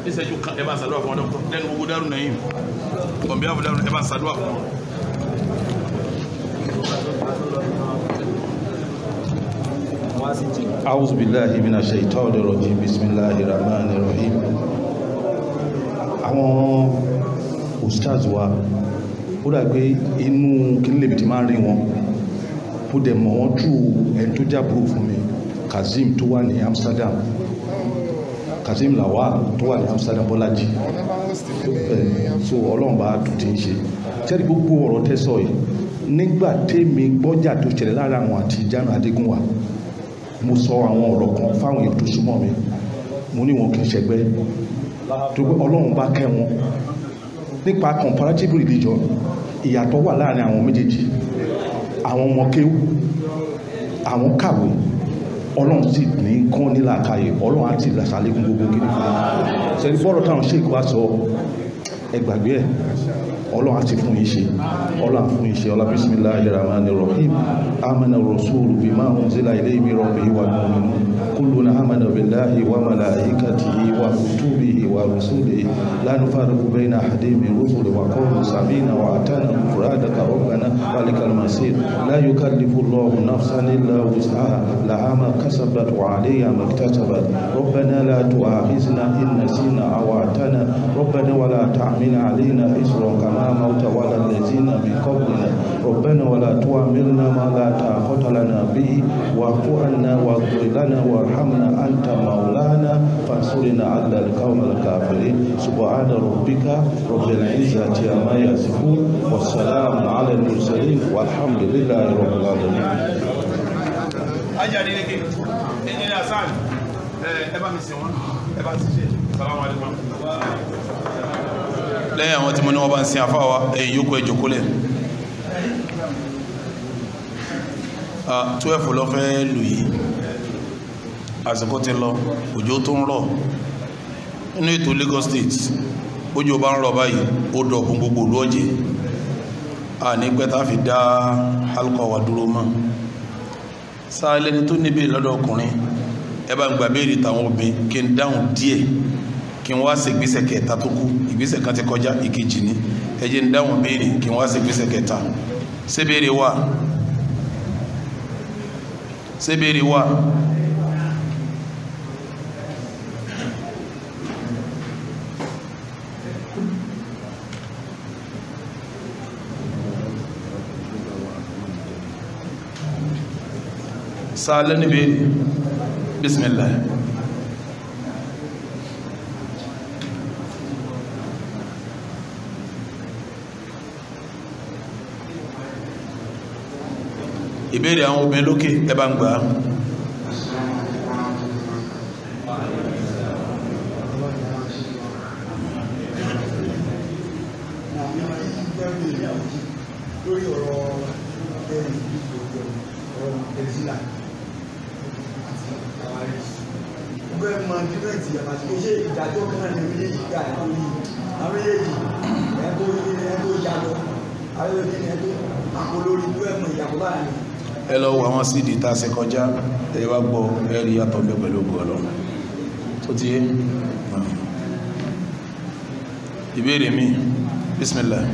ní ìṣẹ́jú kan ẹ bá ń ṣàdúrà fún wọn dr lẹ́nu gbogbo Daaru Naim ọ̀bí àbúdá ẹ bá ń ṣàdúrà fún wọn. أعوذ بالله من الشيطان الرجيم بسم الله الرحمن الرحيم. àwọn ustaz wa ó dà pé inú kí n lè bìtì máa rí wọn ó dẹ̀ mọ̀ wọ́n tú ẹni tó jábúrò fún mi Kazeem tó wà ní Amsterdam Kazeem Lawal tó wà ní Amsterdam Bọ́lájì so ọlọ́run bá tún ti ń ṣe tẹ́lẹ̀ gbogbo ọ̀rọ̀ tẹ́sọ̀ yìí nígbà tẹ́mi gbọ́jà tó ṣẹlẹ̀ lára àwọn àti Ìjánu Adégúnwà mo sọ àwọn ọ̀rọ̀ kan fáwọn èèyàn tó súnmọ́ mi mo ní wọn kì í ṣẹgbẹ́ tó pé ọlọ́run bá kẹ́ wọn nípa comparative religion ìyàtọ̀ wà láàrin àwọn méjèèjì àwọn ọmọ kéwú àwọn kàwé ọlọ́run sì ní kán nílàkàyè ọlọ́run àti ìlàsàlẹ́kùn gbogbo kí ní fún un ṣẹ́ni bọ́rọ̀ táwọn ṣe ìkọ́ àṣọ ẹgbàgbé ẹ̀ ọlọ́run àti fún iṣẹ́ ọlọ́run fún iṣẹ́ ọlá bismillahir rahmanir rahim amana rasulu bima unzila ilayhi min rabbihi wal mu'minun kulluna amana billahi wa malaikatihi wa kutubihi wa rusulihi la nufarriqu bayna ahadin min rusuli wa qalu sami'na wa ata'na ghufranaka rabbana wa ilayka masir la yukallifu Allahu nafsan illa wus'aha laha ma kasabat wa 'alayha ma iktasabat rabbana la tu'akhidhna in nasina aw ata'na rabbana wa la tahmil 'alayna isran kama موت ولا الذين من قبلنا ربنا ولا تحملنا ما لا طاقة لنا به واعف عنا واغفر لنا وارحمنا أنت مولانا فانصرنا على القوم الكافرين سبحان ربك رب العزة عما يصفون والسلام على المرسلين والحمد لله رب العالمين. lẹ́yìn àwọn tí mo ní wọ́n bá ń sin àfáwà èyí yóò kó ẹjọ́ kólẹ̀ 12 lọ fẹ́ lù yìí àsìkò ti lọ òjò tó ń rọ̀ nínú ètò Lagos State òjò bá ń rọ̀ báyìí ó dọ̀kun gbogbo ìlú ọ̀jẹ̀ a ní pẹ́ tá fi dá alukọ̀ wà dúró mọ́ sáà lẹ́ni tó níbi lọ́dọ̀ ọkùnrin ẹ bá ń gbà béèrè tàwọn obìnrin kí n dáhùn díẹ̀ kí n wá ṣe ìgbésẹ̀ kẹta tó kù ìgbésẹ̀ kan ti kọjá ìkejì ní ẹ jẹ́ n dáhùn béèrè kí n wá ṣe ìgbésẹ̀ kẹta ṣé béèrè wà ṣé béèrè wà sáà lẹ́ni béèrè bismillah. ìbéèrè àwọn obìnrin lókè ẹ bá ń gbà á. lórí ọ̀rọ̀ ẹ̀sìlá ọgbẹ́ mọ̀ dímẹ̀tì àti ṣe ìdájọ́ kan ní orílẹ̀-èdè ìgbà lórí àwọn èyí ẹ̀tọ́ ìyàlọ́ àwọn èyí ẹ̀tọ́ àpò lórí ìlú ẹ̀mọ̀ ìyàwó láàrin ẹ lọ wo àwọn síìdì tá a ṣe kọjá ẹ wá gbọ́ ẹ rí yàtọ̀ bẹ pẹ̀lú ògùn Ọlọ́run tó ti yé ìbéèrè mi bismillah.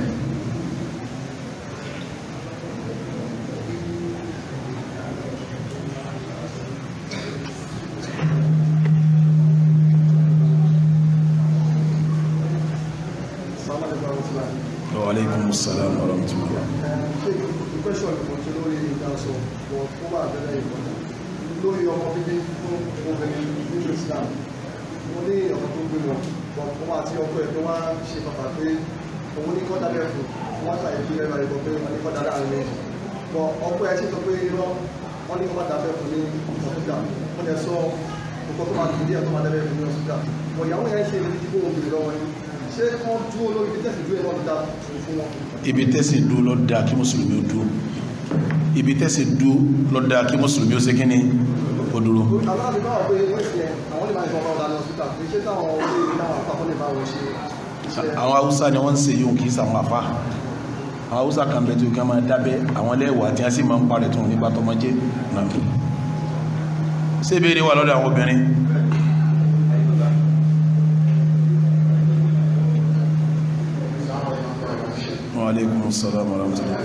Wa alaikum assalam wa rahmatullah. Question ìmọ̀tí lórí ìdánsọ̀ wọ̀ tó bá bẹ̀rẹ̀ ìmọ̀tí lórí ọmọ bíbí fún obìnrin nínú Islam. Mo ní ọmọ tó gbé wọn, ọmọ àti ọkọ ẹ̀ tó wá ṣe pàpà pé òun ní kọ́dá bẹ́ẹ̀ fún wọ́n ṣàyẹ̀ bí ẹ̀rọ ìbọn pé wọ́n ní kọ́dá láàrin méjì. Bọ̀ ọkọ ẹ̀ sì sọ pé irọ́ wọ́n ní kọ́dá bẹ́ẹ̀ fún ní ọ̀sùdà. Wọ́n lè sọ ọkọ tó máa kìí tó máa dẹ́bẹ̀ fún ní ọ̀sùdà. Bọ̀ ìyàwó yẹn ṣe ìrètí kó obìnrin lọ́wọ́ ni. Ṣé wọ́n dúró lórí ibi tẹ̀sí dúró ìwọ̀n dá fún wọn? Ibi tẹ́sí dúró ló dáa kí mùsùlùmí ó dúró. Ibi tẹ́sí dúró ló dáa kí mùsùlùmí ó ṣe kí ni ó dúró. Àwọn Haúsá ni wọ́n ń ṣe yóò kì í sàwọn àfá. Àwọn Haúsá kan bẹ̀ tó kí wọ́n máa dábẹ́ àwọn lẹ́wà tí wọ́n sì máa ń parẹ̀ tó nípa tọmọjẹ́ náà. Ṣé ìbéèrè wà lọ́dọ̀ àwọn obìnrin? Wa alaikum assalam wa rahmatullah.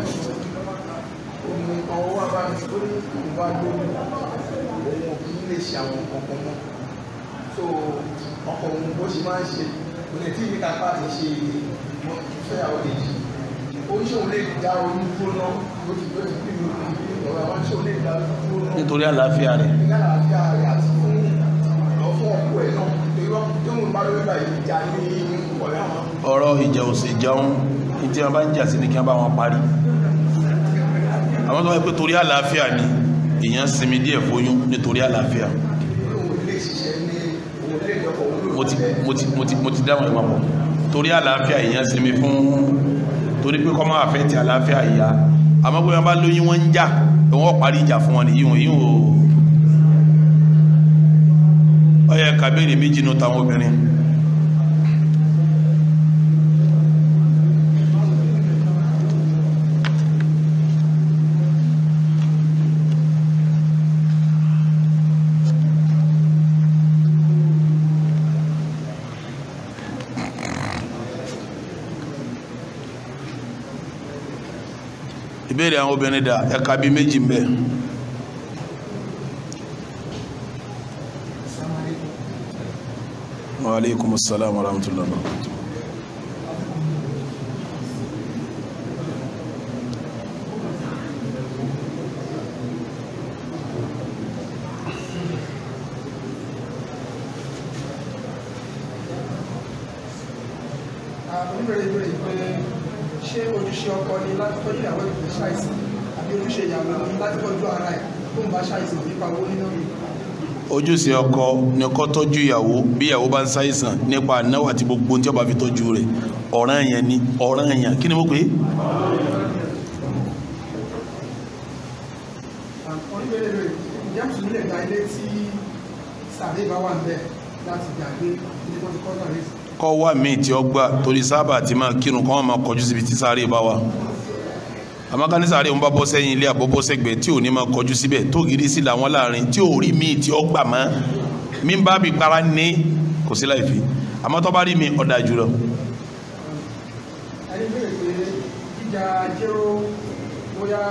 Ọwọ́ wa bá mi ó ní ìbá lórí òun kì í lè ṣe àwọn ọkọ̀ mọ́. So ọkọ̀ òun bó ṣe máa ń ṣe kò lè tí ní kápá ti ṣe ìfẹ́yàwó lèjì. Oníṣòwò lè dá oyún gbóná ló ti bí mi ọ̀rọ̀ àwọn oníṣòwò lè dá oyún gbóná. Nítorí àlàáfíà rẹ̀. Nítorí àlàáfíà rẹ̀ àti fún ọkọ̀ ẹ̀ náà. Tó ń bá lórí báyìí ìjà ní ọ̀rẹ́ àwọn. Ọ̀rọ̀ ìjà òsì jẹun tí wọ́n bá ń jà sí ní kí wọ́n bá wọn parí. Àwọn tó wáyé pé torí àlàáfíà ni èèyàn sinmi díẹ̀ fóyún nítorí àlàáfíà. Mo ti dáwọn ìwọ̀n pọ̀ torí àlàáfíà èèyàn sinmi fún torí pé kọ́ máa fẹ́ ti àlàáfíà ìyá àmọ́ pé wọ́n bá lóyún wọ́n ń jà wọ́n parí ìjà fún wọn nìyí wọ́n ó yẹ kàbéèrè méjì nù táwọn obìnrin. ìbéèrè àwọn obìnrin dà ẹ̀ka bí méjì ń bẹ. Wa alaikum assalam wa rahmatullahi wa barakatuh. Ṣé ojúṣe ọkọ ni láti tọ́jú ìyàwó ìpè ṣàìsàn àbí ojúṣe ìyàwó ni láti tọ́jú ara ẹ̀ tó ń bá ṣàìsàn nípa owó nínú rí? Ojúṣe ọkọ ni kó tọ́jú ìyàwó bí ìyàwó bá ń ṣàìsàn nípa ànáwó àti gbogbo tí ó bá fi tọ́jú rẹ̀ ọ̀ranyàn ni ọ̀ranyàn kí ni mo pè é? oníbẹ̀rẹ̀ james nílẹ̀ gba ilé tí sàbẹ̀ bá wà ń bẹ̀ láti gbàgbé ní wọ́n ti kọ́ náà rẹ̀. kọ́ wá míì tí ó gbà torí sábà tí máa kírun kọ́ wọn máa kọjú síbi tí sáré bá wà àmọ́ ká ní sáré wọn bá bọ́ sẹ́yìn ilé àbọ̀ bọ́ sẹ́gbẹ̀ẹ́ tí ò ní máa kọjú síbẹ̀ tó gidi sí làwọn láàrin tí ò rí míì tí ó gbà mọ́ mí bá bí para ní kò sí láì fi àmọ́ tó bá rí mi ọ̀dà jùlọ. ẹni bẹ́ẹ̀ pé jíjà jẹ́rọ bóyá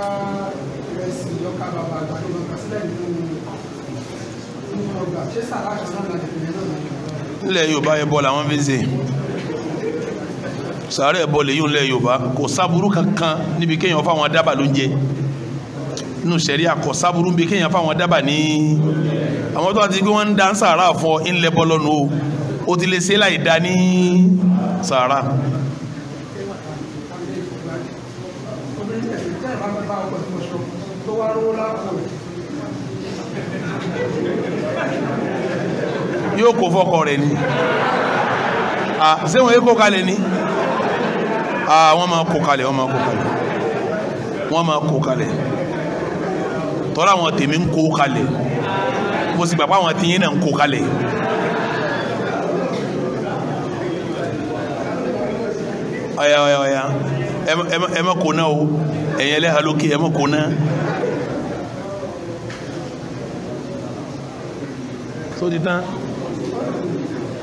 ìrẹsì ọkà bàbà àgbàdo lọ́kà sílẹ̀ nínú ọgbà ṣé sàrà kan náà láti pè é náà. nílẹ̀ Yorùbá ẹbọ làwọn fi ń ṣe sàárẹ̀ ẹbọ lèyí ńlẹ̀ Yorùbá kò sábúrú kankan níbi kéèyàn fáwọn dábà ló ń jẹ nínú sẹ̀ríà kò sábúrú níbi kéèyàn fáwọn dábà ní àwọn tó àti pé wọ́n ń dá ń sàárà fún ńlẹ̀ bọ́ lọ́nu o ti lè ṣe láì dá ní sàárà. yóò kó fọ́kọ rẹ̀ ni ṣé wọ́n yé kó kalẹ̀ ni wọ́n máa kó kalẹ̀ wọ́n máa kó kalẹ̀ tọ́lá àwọn tèmi ń kó kalẹ̀ mo sì gbà pé àwọn tìyín náà ń kó kalẹ̀. ọ̀yà ẹ má kó náà o ẹ̀yin ẹlẹ́hà lókè ẹ má kó náà. tó ti tán.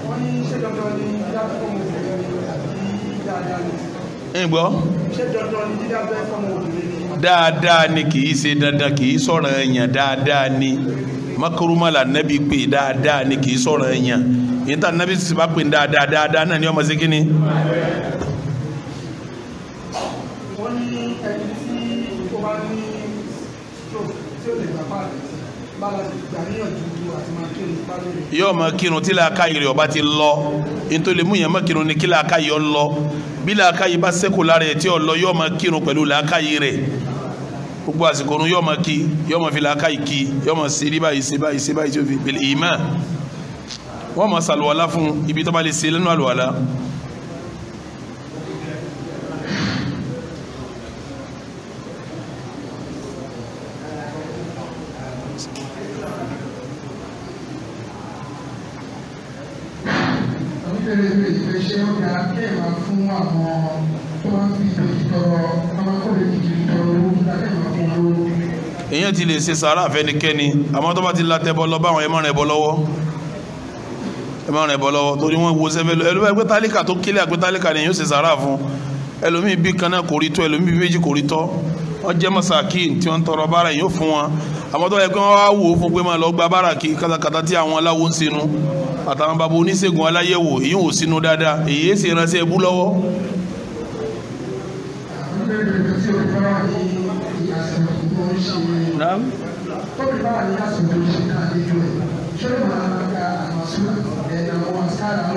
wọ́n ní ṣé dandan ni dídá fún obìnrin àbí dáadáa ni. ń gbọ́. ṣé dandan ni dídá fún obìnrin ni. dáadáa ni kì í ṣe dandan kì í sọ̀rọ̀ ẹ̀yàn dáadáa ni makarumala nabi pé dáadáa ni kì í sọ̀rọ̀ ẹ̀yàn yìí tá nabi sì bá pè dáadáa náà ni ọmọ sí kíni. wọ́n ní ẹni tí ó bá ní stroke tí ó lè gbà pàdé bá láti gbà níyànjú àti máa kírun pálí rẹ̀. yóò máa kírun tí làákàyè rẹ̀ ọba ti lọ nítorí mú yẹn máa kírun ní kí làákàyè ọ lọ bí làákàyè bá sẹ́kù lára ẹ̀ tí ọ lọ yóò máa kírun pẹ̀lú làákàyè rẹ̀ gbogbo àsìkò ọ̀run yóò máa kí yóò máa fi làákàyè kí yóò máa ṣe rí báyìí ṣe báyìí ṣe báyìí tí ó fi pèlè ìmọ̀ wọ́n máa ṣàlùwàlá fún ibi tó bá lè ṣe lẹ́nu àlùwàlá. Ṣé ó dáa kí ẹ̀ máa fún àwọn tó máa ń fi ìdòjì tọrọ ọmọkùnrin kìkìrì tọrọ owó nígbà tẹ̀ máa fún owó. èèyàn ti lè ṣe sàárà fẹ́nikẹ́ni àmọ́ tó bá ti látẹ̀ bọ́ lọ báwọn ẹ̀ máa rìn bọ́ lọ́wọ́ torí wọ́n wo sẹ́fẹ́ lọ ẹlòmíì ẹgbẹ́ tálíkà tó kílẹ̀ àgbẹ́ tálíkà ni yóò ṣe sàárà fún ẹlòmíì bí kan náà kò rí tọ́ ẹlòmíì bí méjì kò rí tọ́ wọ́n jẹ́ masakin tí wọ́n ń tọrọ bára yóò fún wọn àmọ́ tó yẹ kí wọ́n wá wò ó fún pé máa lọ gba bára kí katakata tí àwọn aláwo ń sinú àtàwọn bàbá oníṣègùn aláyẹ̀wò èyí ò sínú dáadáa èyí èsì ìránṣẹ́ ẹbú lọ́wọ́.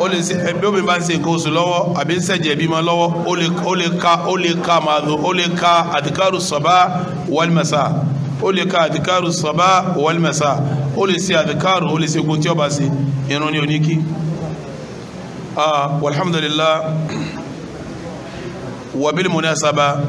ó lè ṣe ẹbí obìnrin bá ń ṣe nǹkan oṣù lọ́wọ́ àbí ń ṣẹ̀jẹ̀ bímọ lọ́wọ́ ó lè ka àdìkárù sọ̀bá wàlmẹ̀sà ó lè ka àdìkárù sọ̀bá wàlmẹ̀sà ó lè ṣe àdìkárù ó lè ṣe ogun tí ó bá ṣe irun ní oníkí. walhamdulillah wa bil munasaba